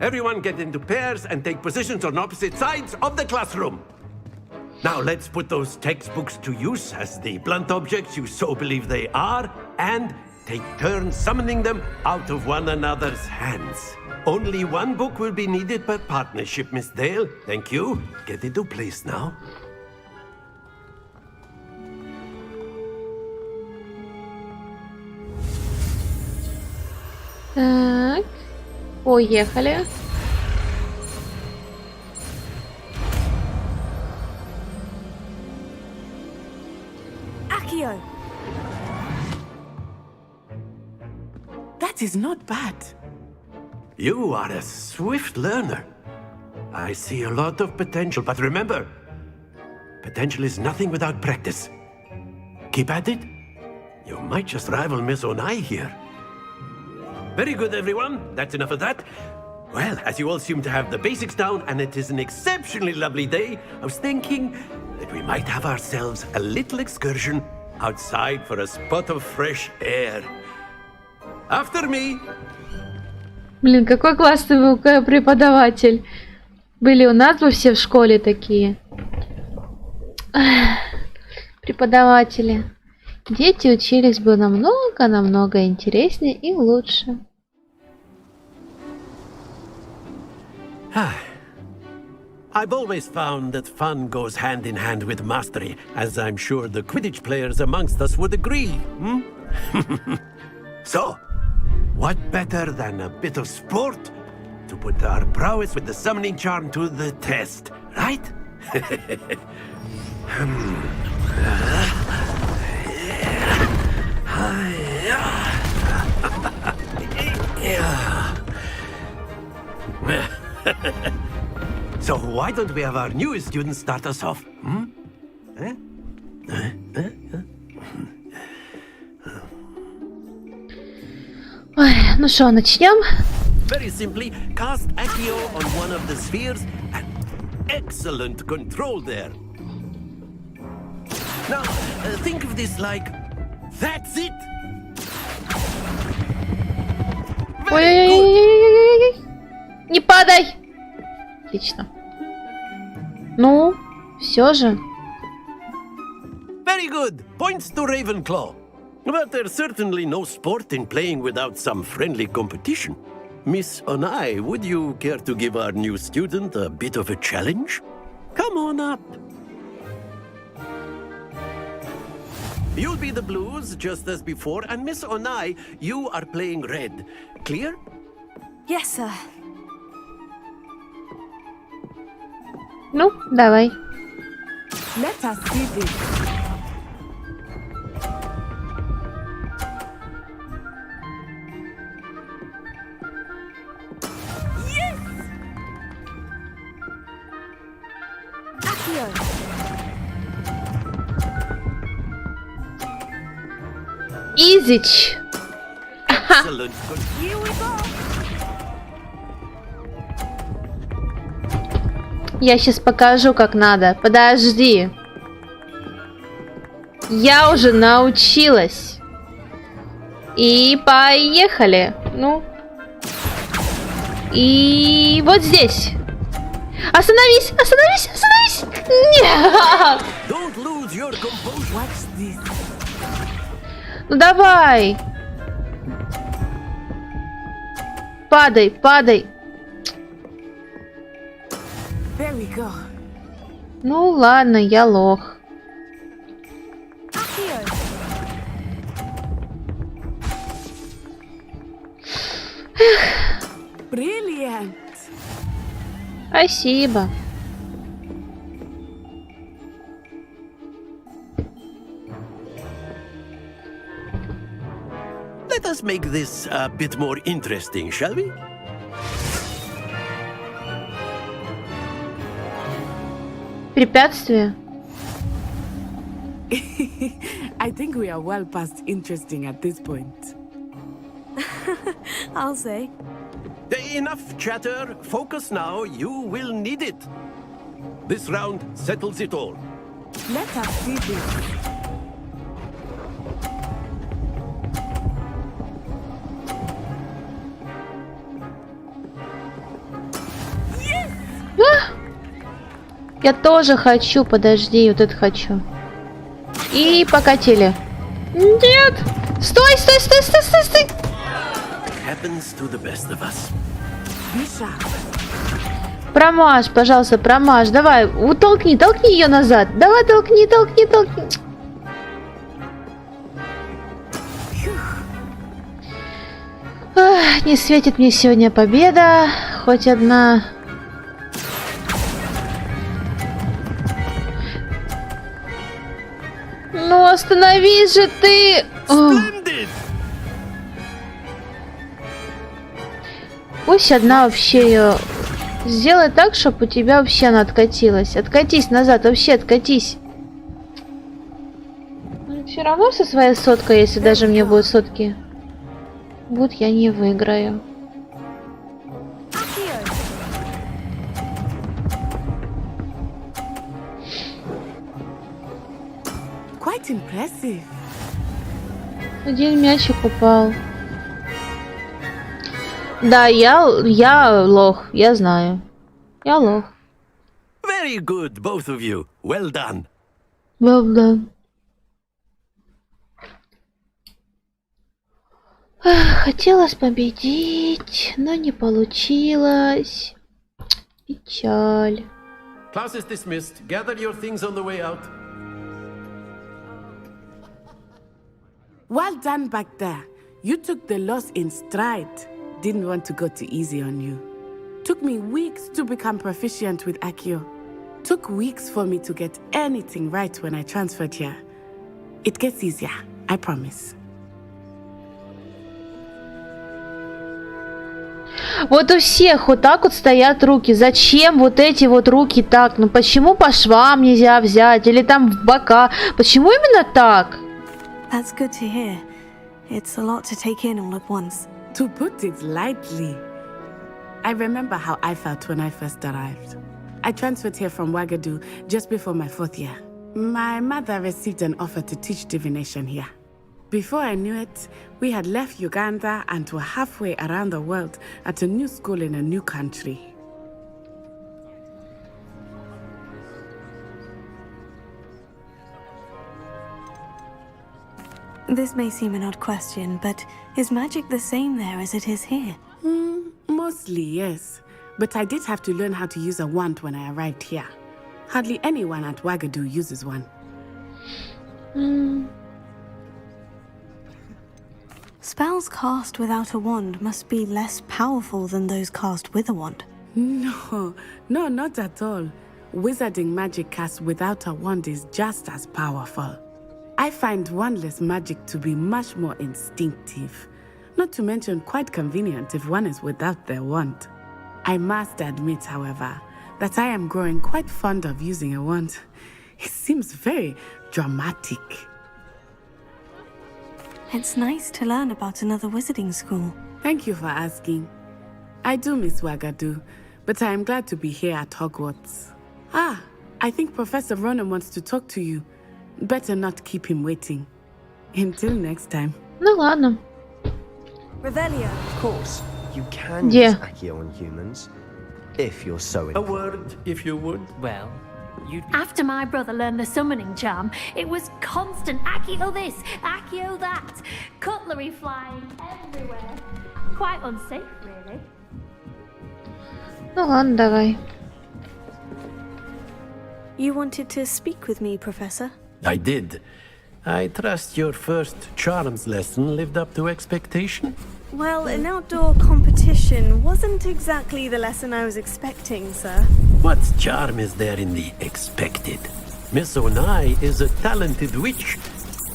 Speaker 19: Everyone get into pairs and take positions on opposite sides of the classroom. Now let's put those textbooks to use as the blunt objects you so believe they are, and take turns summoning them out of one another's hands. Only one book will be needed per partnership, Miss Dale. Thank you. Get into place now.
Speaker 1: Так, поехали.
Speaker 18: Accio! That is not bad.
Speaker 19: You are a swift learner. I see a lot of potential, but remember, potential is nothing without practice. Keep at it. You might just rival Miss Onai here. Very good, everyone. That's enough of that. Well, as you all seem to have the basics down, and it is an exceptionally lovely day, I was thinking that we might have ourselves a little excursion outside for a spot of fresh air. After me.
Speaker 1: Блин, какой классный был преподаватель. Были у нас бы все в школе такие. Преподаватели. Дети учились бы намного интереснее и лучше.
Speaker 19: I've always found that fun goes hand in hand with mastery, as I'm sure the Quidditch players amongst us would agree. So, what better than a bit of sport to put our prowess with the summoning charm to the test, right? So why don't we have our newest student start us off?
Speaker 1: Ой, ну что, начнем?
Speaker 19: Very simply, cast Accio on one of the spheres and excellent control there. Now, think of this like, that's it!
Speaker 1: Ой-ой-ой-ой-ой-ой-ой! Не падай! Отлично. Ну, все же.
Speaker 19: Very good. Points to Ravenclaw. But there's certainly no sport in playing without some friendly competition. Miss Onai, would you care to give our new student a bit of a challenge? Come on up. You'll be the blues, just as before, and Miss Onai, you are playing red. Clear?
Speaker 3: Yes, sir.
Speaker 1: Ну, давай.
Speaker 18: Let us see this.
Speaker 3: Yes! Accio!
Speaker 1: Изич!
Speaker 19: Excellent.
Speaker 3: Here we go!
Speaker 1: Я сейчас покажу, как надо. Подожди. Я уже научилась. И поехали. Ну. И вот здесь. Остановись! Остановись! Остановись! Нет!
Speaker 8: Don't lose your composure.
Speaker 18: Watch this.
Speaker 1: Ну давай! Падай, падай!
Speaker 18: There we go.
Speaker 1: Ну ладно, я лох.
Speaker 18: Brilliant.
Speaker 1: Спасибо.
Speaker 19: Let us make this a bit more interesting, shall we?
Speaker 1: Препятствие.
Speaker 18: I think we are well past interesting at this point.
Speaker 3: I'll say.
Speaker 19: Enough chatter. Focus now. You will need it. This round settles it all.
Speaker 18: Let us see this.
Speaker 1: Я тоже хочу, подожди, вот это хочу. И покатили. Нет! Стой, стой, стой, стой, стой, стой!
Speaker 19: Happens to the best of us.
Speaker 1: Промажь, пожалуйста, промажь. Давай, утолкни, толкни ее назад. Давай, толкни, толкни, толкни. Ах, не светит мне сегодня победа. Хоть одна. Ну, остановись же ты! Пусть одна вообще ее... Сделай так, чтобы у тебя вообще она откатилась. Откатись назад, вообще откатись. Все равно со своей соткой, если даже мне будет сотки. Вот я не выиграю.
Speaker 18: Quite impressive.
Speaker 1: Один мячик упал. Да, я лох, я знаю. Я лох.
Speaker 19: Very good, both of you. Well done.
Speaker 1: Well done. Хотелось победить, но не получилось. Печаль.
Speaker 19: Class is dismissed. Gather your things on the way out.
Speaker 18: Well done back there. You took the loss in stride. Didn't want to go too easy on you. Took me weeks to become proficient with Accio. Took weeks for me to get anything right when I transferred here. It gets easier, I promise.
Speaker 1: Вот у всех вот так вот стоят руки. Зачем вот эти вот руки так? Ну почему по швам нельзя взять? Или там в бока? Почему именно так?
Speaker 3: That's good to hear. It's a lot to take in all at once.
Speaker 18: To put it lightly, I remember how I felt when I first arrived. I transferred here from Ouagadougou just before my 4th year. My mother received an offer to teach divination here. Before I knew it, we had left Uganda and were halfway around the world at a new school in a new country.
Speaker 3: This may seem an odd question, but is magic the same there as it is here?
Speaker 18: Mostly, yes. But I did have to learn how to use a wand when I arrived here. Hardly anyone at Ouagadougou uses one.
Speaker 3: Spells cast without a wand must be less powerful than those cast with a wand.
Speaker 18: No, not at all. Wizarding magic cast without a wand is just as powerful. I find wandless magic to be much more instinctive. Not to mention quite convenient if one is without their wand. I must admit, however, that I am growing quite fond of using a wand. It seems very dramatic.
Speaker 3: It's nice to learn about another wizarding school.
Speaker 18: Thank you for asking. I do miss Ouagadougou, but I am glad to be here at Hogwarts. I think Professor Ronan wants to talk to you. Better not keep him waiting. Until next time.
Speaker 1: Ну ладно.
Speaker 3: Revelio.
Speaker 11: Of course.
Speaker 20: You can
Speaker 1: Где?
Speaker 20: use Accio on humans, if you're so inclined.
Speaker 19: A word, if you would.
Speaker 21: Well, after my brother learned the summoning charm, it was constant Accio this, Accio that, cutlery flying everywhere. Quite unsafe, really.
Speaker 1: Ну ладно, давай.
Speaker 3: You wanted to speak with me, Professor?
Speaker 19: I did. I trust your first charms lesson lived up to expectation?
Speaker 3: Well, an outdoor competition wasn't exactly the lesson I was expecting, sir.
Speaker 19: What charm is there in the expected? Miss Onai is a talented witch.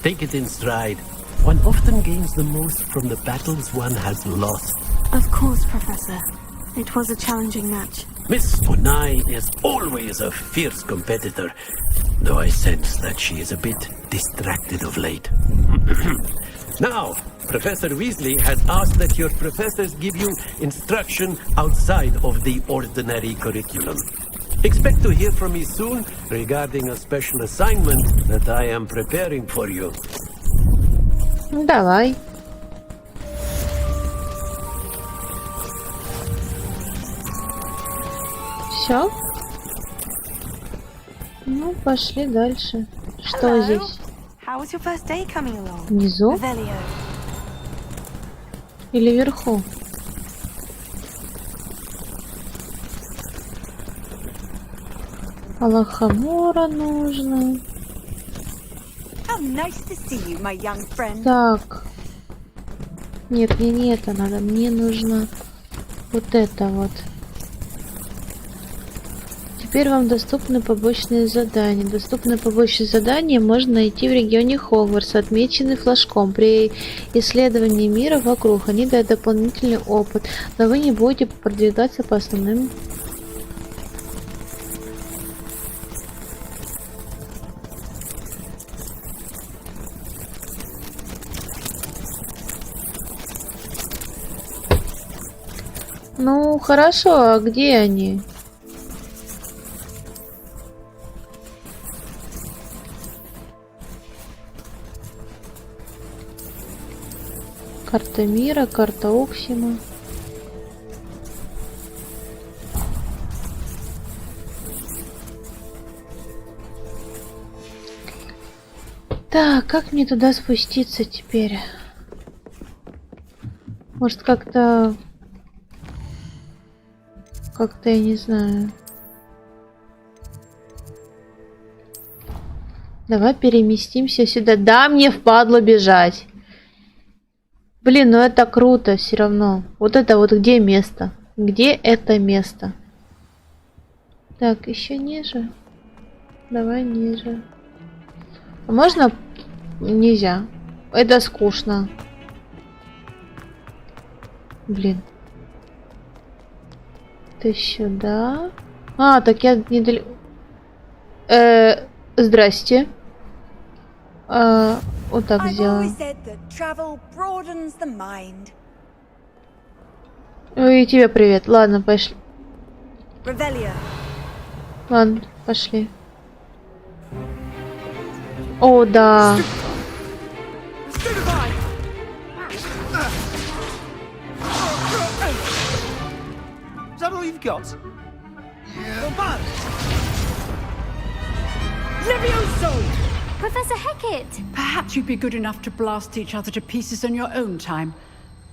Speaker 19: Take it in stride. One often gains the most from the battles one has lost.
Speaker 3: Of course, Professor. It was a challenging match.
Speaker 19: Miss Onai is always a fierce competitor, though I sense that she is a bit distracted of late. Now, Professor Weasley has asked that your professors give you instruction outside of the ordinary curriculum. Expect to hear from me soon regarding a special assignment that I am preparing for you.
Speaker 1: Давай. Все? Ну, пошли дальше. Что
Speaker 14: Hello.
Speaker 1: здесь?
Speaker 14: How was your first day coming along?
Speaker 1: Внизу?
Speaker 14: Revelio.
Speaker 1: Или вверху? Алахамора нужно.
Speaker 14: How nice to see you, my young friend.
Speaker 1: Так. Нет, мне не это надо. Мне нужно вот это вот. Теперь вам доступны побочные задания. Доступные побочные задания можно найти в регионе Хогвартс, отмеченный флажком. При исследовании мира вокруг они дают дополнительный опыт, но вы не будете продвигаться по основным. Ну, хорошо, а где они? Карта мира, карта Оксима. Так, как мне туда спуститься теперь? Может, как-то я не знаю. Давай переместимся сюда. Да, мне впадло бежать. Блин, ну это круто все равно. Вот это вот где место? Где это место? Так, еще ниже. Давай ниже. А можно? Нельзя. Это скучно. Блин. Ты сюда. А, так я недалеко. Здрасте. Вот так сделаем. И тебе привет. Ладно, пошли. Ладно, пошли. О, да.
Speaker 13: Is that all you've got? Yeah.
Speaker 22: Levioso!
Speaker 21: Professor Hecat!
Speaker 22: Perhaps you'd be good enough to blast each other to pieces in your own time.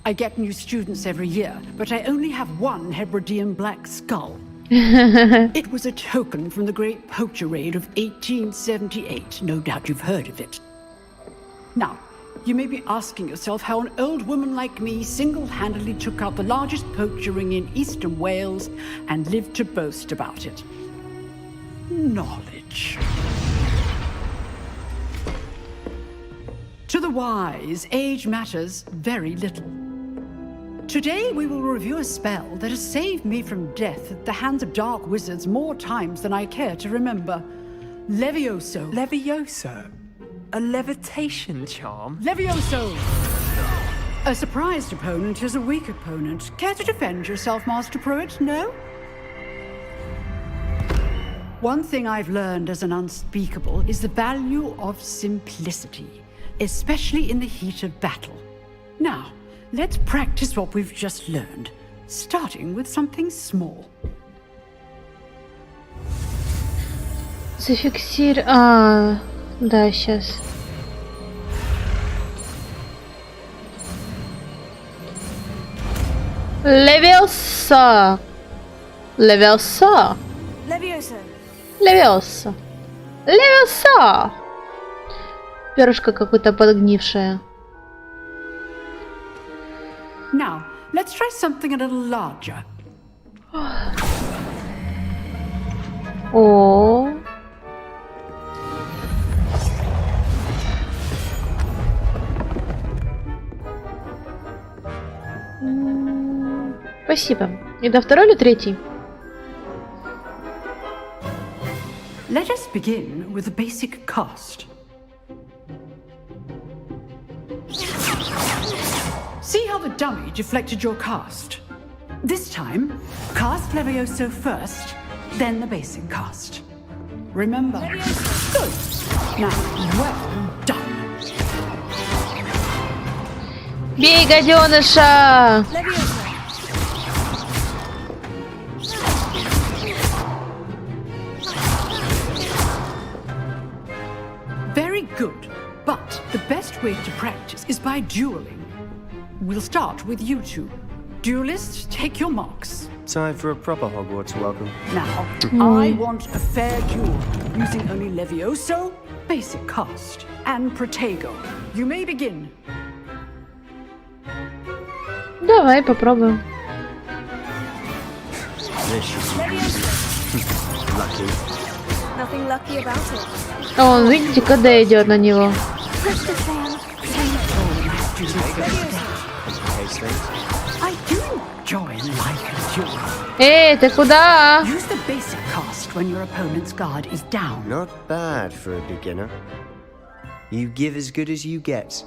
Speaker 22: I get new students every year, but I only have one Hebridean black skull. It was a token from the Great Poacher Raid of 1878. No doubt you've heard of it. Now, you may be asking yourself how an old woman like me single-handedly took out the largest poacher ring in eastern Wales and lived to boast about it. Knowledge. To the wise, age matters very little. Today we will review a spell that has saved me from death at the hands of dark wizards more times than I care to remember. Levioso.
Speaker 13: Levioso? A levitation charm?
Speaker 22: Levioso! A surprised opponent is a weak opponent. Care to defend yourself, Master Pruitt? No? One thing I've learned as an unspeakable is the value of simplicity, especially in the heat of battle. Now, let's practice what we've just learned, starting with something small.
Speaker 1: Зафиксируй... да, сейчас. Левиоса! Левиоса!
Speaker 3: Leviosa.
Speaker 1: Левиоса! Левиоса! Перышко какое-то подгнившее.
Speaker 22: Now, let's try something a little larger.
Speaker 1: О. Спасибо. И до второй или третий?
Speaker 22: Let us begin with the basic cast. See how the dummy deflected your cast? This time, cast Levioso first, then the basic cast. Remember? Good. Now, well done.
Speaker 1: Бей, гаденыша!
Speaker 22: Very good. But the best way to practice is by dueling. We'll start with you two. Duelists, take your marks.
Speaker 20: Time for a proper Hogwarts welcome.
Speaker 22: Now, I want a fair duel, using only Levioso, basic cast, and Protego. You may begin.
Speaker 1: Давай попробуем.
Speaker 20: Lucky.
Speaker 3: Nothing lucky about it.
Speaker 1: А он, видите, КД идет на него.
Speaker 22: I do enjoy life and duel.
Speaker 1: Эй, ты куда?
Speaker 22: Use the basic cast when your opponent's guard is down.
Speaker 20: Not bad for a beginner. You give as good as you get.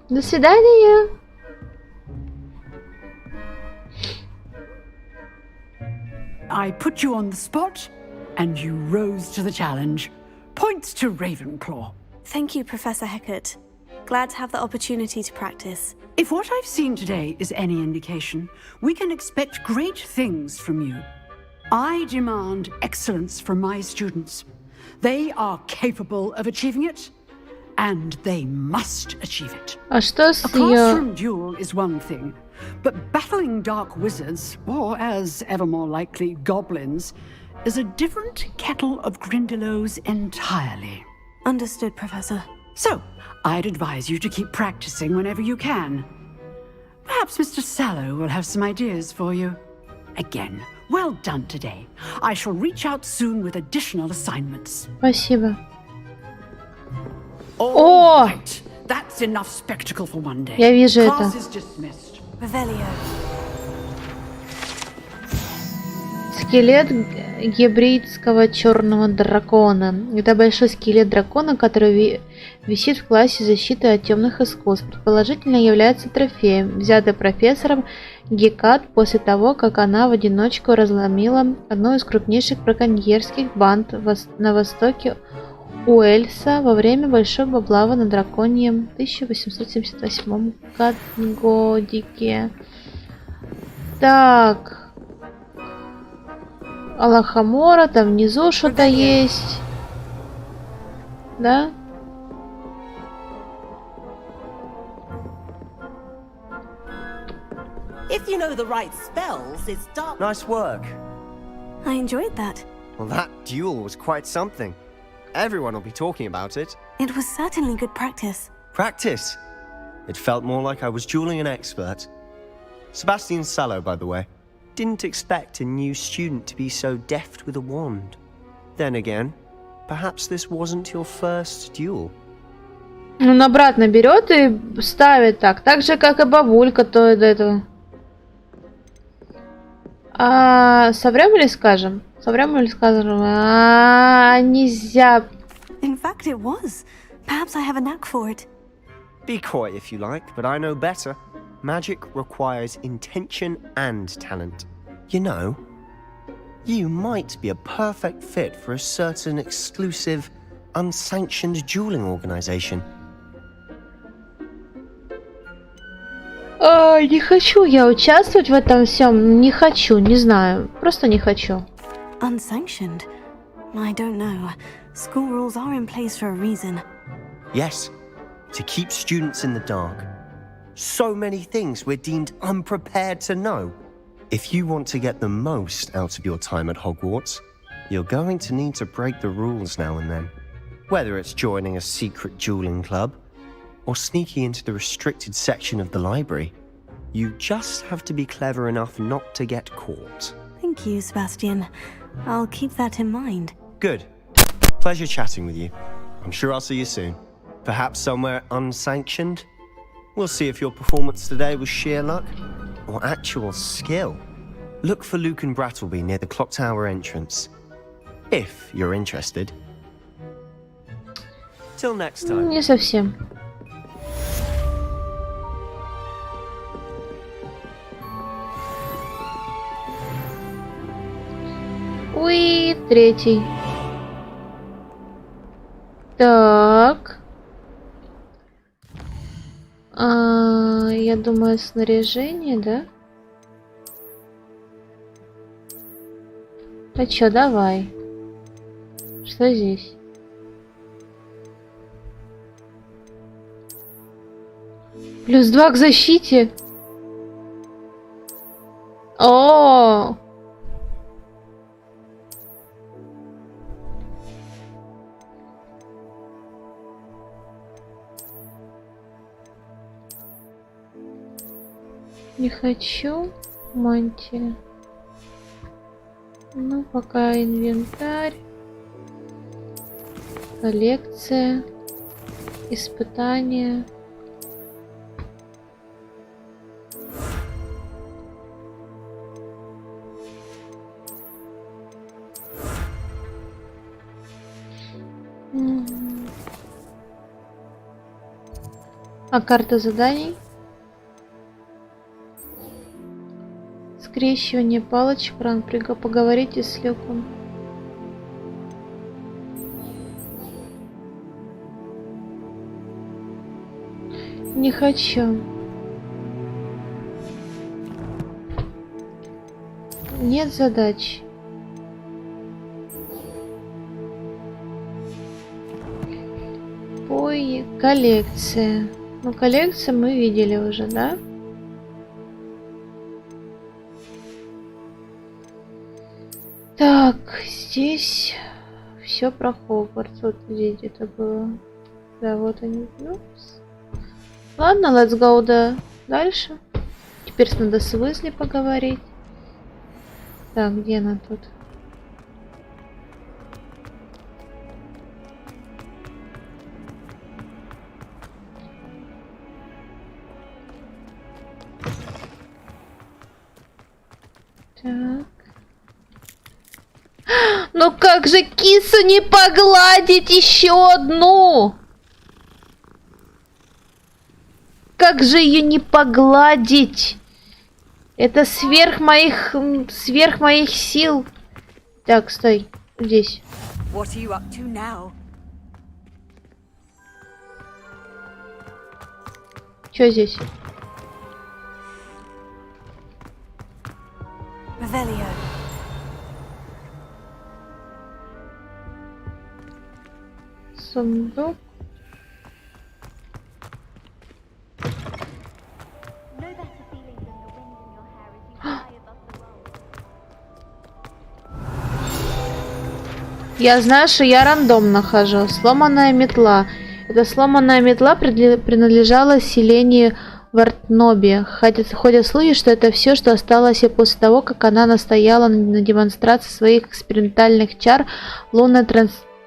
Speaker 1: До свидания.
Speaker 22: I put you on the spot, and you rose to the challenge. Points to Ravenclaw.
Speaker 3: Thank you, Professor Hecat. Glad to have the opportunity to practice.
Speaker 22: If what I've seen today is any indication, we can expect great things from you. I demand excellence from my students. They are capable of achieving it, and they must achieve it.
Speaker 1: А что с
Speaker 22: A classroom duel is one thing, but battling dark wizards, or as ever more likely, goblins, is a different kettle of Grindylows entirely.
Speaker 3: Understood, Professor.
Speaker 22: So, I'd advise you to keep practicing whenever you can. Perhaps Mr. Sallow will have some ideas for you. Again, well done today. I shall reach out soon with additional assignments.
Speaker 1: Спасибо.
Speaker 22: All right. That's enough spectacle for one day.
Speaker 1: Я вижу
Speaker 22: Class
Speaker 1: это.
Speaker 22: is dismissed.
Speaker 3: Revelio.
Speaker 1: Скелет гибридского черного дракона. Это большой скелет дракона, который висит в классе защиты от темных искусств. Предположительно является трофеем, взятый профессором Гекат после того, как она в одиночку разломила одну из крупнейших браконьерских банд на востоке Уэльса во время большой облавы на драконьем в 1878 годике. Так. Алахамора, там внизу что-то есть. Да?
Speaker 2: If you know the right spells, it's dark.
Speaker 20: Nice work.
Speaker 3: I enjoyed that.
Speaker 20: Well, that duel was quite something. Everyone will be talking about it.
Speaker 3: It was certainly good practice.
Speaker 20: Practice? It felt more like I was dueling an expert. Sebastian Sallow, by the way. Didn't expect a new student to be so deft with a wand. Then again, perhaps this wasn't your first duel.
Speaker 1: Он обратно берет и ставит так же, как и бабулька то до этого. Соврем или скажем? Соврем или скажем? Нельзя.
Speaker 3: In fact, it was. Perhaps I have a knack for it.
Speaker 20: Be coy if you like, but I know better. Magic requires intention and talent. You know, you might be a perfect fit for a certain exclusive, unsanctioned dueling organization.
Speaker 1: Не хочу я участвовать в этом всем. Не хочу, не знаю. Просто не хочу.
Speaker 3: Unsanctioned? I don't know. School rules are in place for a reason.
Speaker 20: Yes, to keep students in the dark. So many things we're deemed unprepared to know. If you want to get the most out of your time at Hogwarts, you're going to need to break the rules now and then. Whether it's joining a secret dueling club, or sneaking into the restricted section of the library, you just have to be clever enough not to get caught.
Speaker 3: Thank you, Sebastian. I'll keep that in mind.
Speaker 20: Good. Pleasure chatting with you. I'm sure I'll see you soon. Perhaps somewhere unsanctioned? We'll see if your performance today was sheer luck or actual skill. Look for Luke and Brattleby near the clock tower entrance. If you're interested. Till next time.
Speaker 1: Не совсем. Уи, третий. Так. Я думаю, снаряжение, да? А чё, давай. Что здесь? +2 к защите. О! Не хочу мантия. Ну, пока инвентарь. Коллекция. Испытания. А карта заданий? Скрещивание палочек, ранприга. Поговорите с Люком. Не хочу. Нет задач. Ой, коллекция. Ну, коллекцию мы видели уже, да? Так, здесь все про Хогвартс. Вот здесь где-то было. Да, вот они. Ну, ладно, let's go, да. Дальше. Теперь надо с Уизли поговорить. Так, где она тут? Так. Ну как же кису не погладить еще одну? Как же ее не погладить? Это сверх моих сил. Так, стой, здесь.
Speaker 2: What are you up to now?
Speaker 1: Что здесь?
Speaker 3: Revelio.
Speaker 1: Сундук. Я знаю, что я рандом нахожу. Сломанная метла. Эта сломанная метла принадлежала селению Вартнобе. Ходят слухи, что это все, что осталось после того, как она настояла на демонстрации своих экспериментальных чар лунной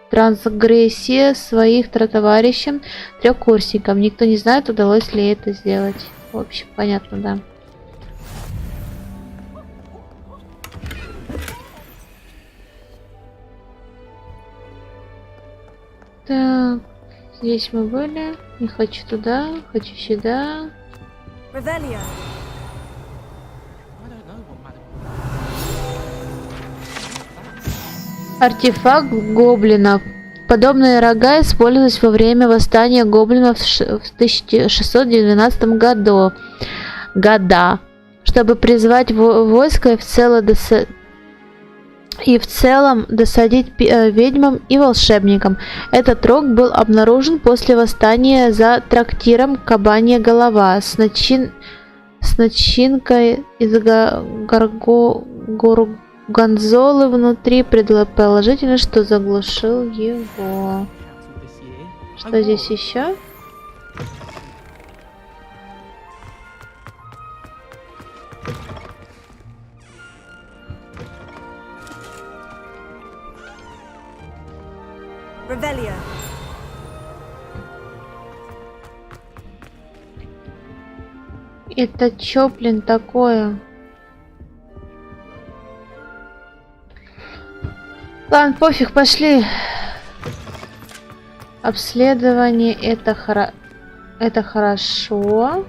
Speaker 1: трансгрессии своих товарищам, трехкурсникам. Никто не знает, удалось ли это сделать. В общем, понятно, да. Так, здесь мы были. Не хочу туда, хочу сюда.
Speaker 3: Revelio.
Speaker 1: Артефакт гоблинов. Подобные рога использовались во время восстания гоблинов в 1612 году. года, чтобы призвать войско и в целом досадить ведьмам и волшебникам. Этот рог был обнаружен после восстания за трактиром «Кабанья голова» с начинкой из горгонзолы внутри, предположительно, что заглушил его. Что здесь еще?
Speaker 14: Revelio.
Speaker 1: Это чё, блин, такое? Ладно, пофиг, пошли. Обследование это хорошо.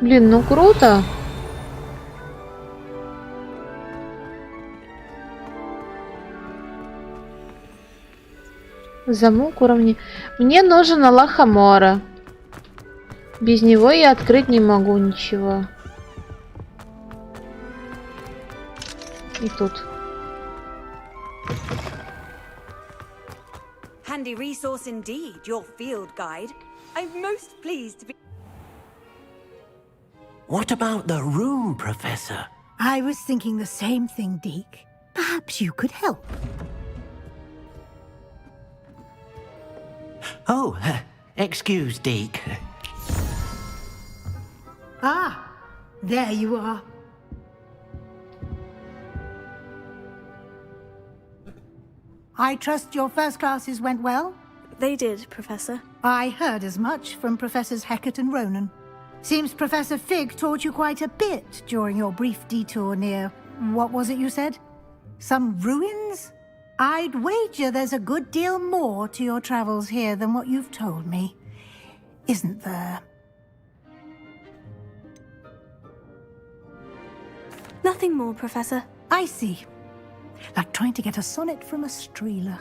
Speaker 1: Блин, ну круто. Замок уровня. Мне нужен Алахамора. Без него я открыть не могу ничего. И тут.
Speaker 2: Handy resource indeed, your field guide. I'm most pleased to be.
Speaker 11: What about the room, Professor?
Speaker 10: I was thinking the same thing, Deke. Perhaps you could help.
Speaker 11: Oh, excuse, Deke.
Speaker 10: Ah, there you are. I trust your first classes went well?
Speaker 3: They did, Professor.
Speaker 10: I heard as much from Professors Hecat and Ronan. Seems Professor Fig taught you quite a bit during your brief detour near... what was it you said? Some ruins? I'd wager there's a good deal more to your travels here than what you've told me. Isn't there?
Speaker 3: Nothing more, Professor.
Speaker 10: I see. Like trying to get a sonnet from a streeler.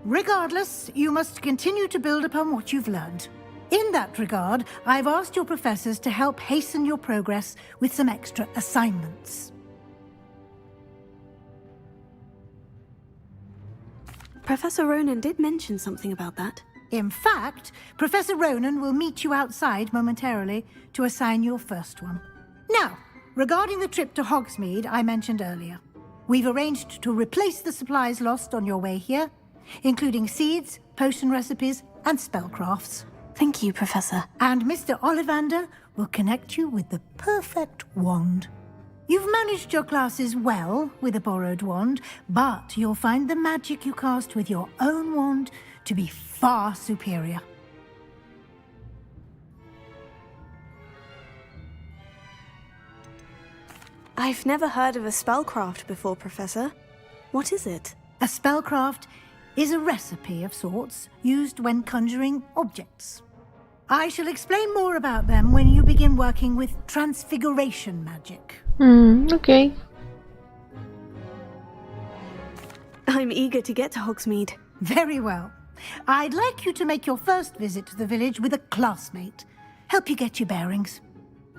Speaker 10: Regardless, you must continue to build upon what you've learned. In that regard, I've asked your professors to help hasten your progress with some extra assignments.
Speaker 3: Professor Ronan did mention something about that.
Speaker 10: In fact, Professor Ronan will meet you outside momentarily to assign your first one. Now, regarding the trip to Hogsmeade I mentioned earlier, we've arranged to replace the supplies lost on your way here, including seeds, potion recipes, and spellcrafts.
Speaker 3: Thank you, Professor.
Speaker 10: And Mr. Ollivander will connect you with the perfect wand. You've managed your classes well with a borrowed wand, but you'll find the magic you cast with your own wand to be far superior.
Speaker 3: I've never heard of a spellcraft before, Professor. What is it?
Speaker 10: A spellcraft is a recipe of sorts used when conjuring objects. I shall explain more about them when you begin working with transfiguration magic.
Speaker 1: Okay.
Speaker 3: I'm eager to get to Hogsmeade.
Speaker 10: Very well. I'd like you to make your first visit to the village with a classmate. Help you get your bearings.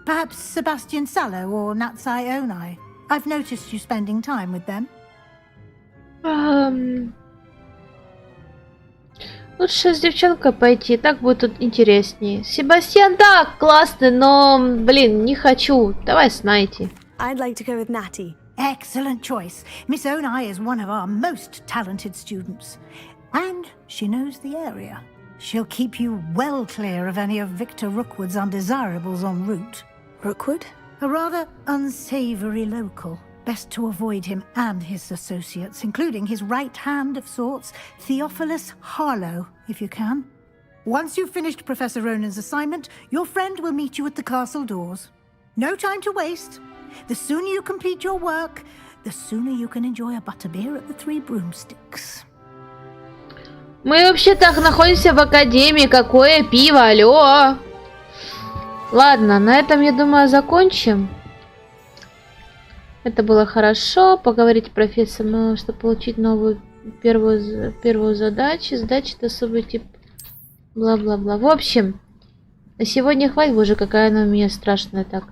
Speaker 10: Perhaps Sebastian Sallow or Natsai Onai. I've noticed you spending time with them.
Speaker 1: Лучше с девчонкой пойти, так будет тут интереснее. Себастьян, да, классный, но, блин, не хочу. Давай с Найти.
Speaker 3: I'd like to go with Natty.
Speaker 10: Excellent choice. Miss Onai is one of our most talented students. And she knows the area. She'll keep you well clear of any of Victor Rookwood's undesirables en route.
Speaker 3: Rookwood?
Speaker 10: A rather unsavory local. Best to avoid him and his associates, including his right hand of sorts, Theophilus Harlow, if you can. Once you've finished Professor Ronan's assignment, your friend will meet you at the castle doors. No time to waste. The sooner you complete your work, the sooner you can enjoy a butterbeer at the Three Broomsticks.
Speaker 1: Мы вообще-то находимся в академии. Какое пиво, алло! Ладно, на этом, я думаю, закончим. Это было хорошо. Поговорить с профессором, чтобы получить новую первую задачу. Задача это особый тип. Бла-бла-бла. В общем, на сегодня хватит. Боже, какая она у меня страшная так.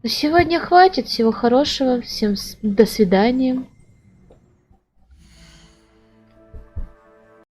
Speaker 1: На сегодня хватит. Всего хорошего. Всем до свидания.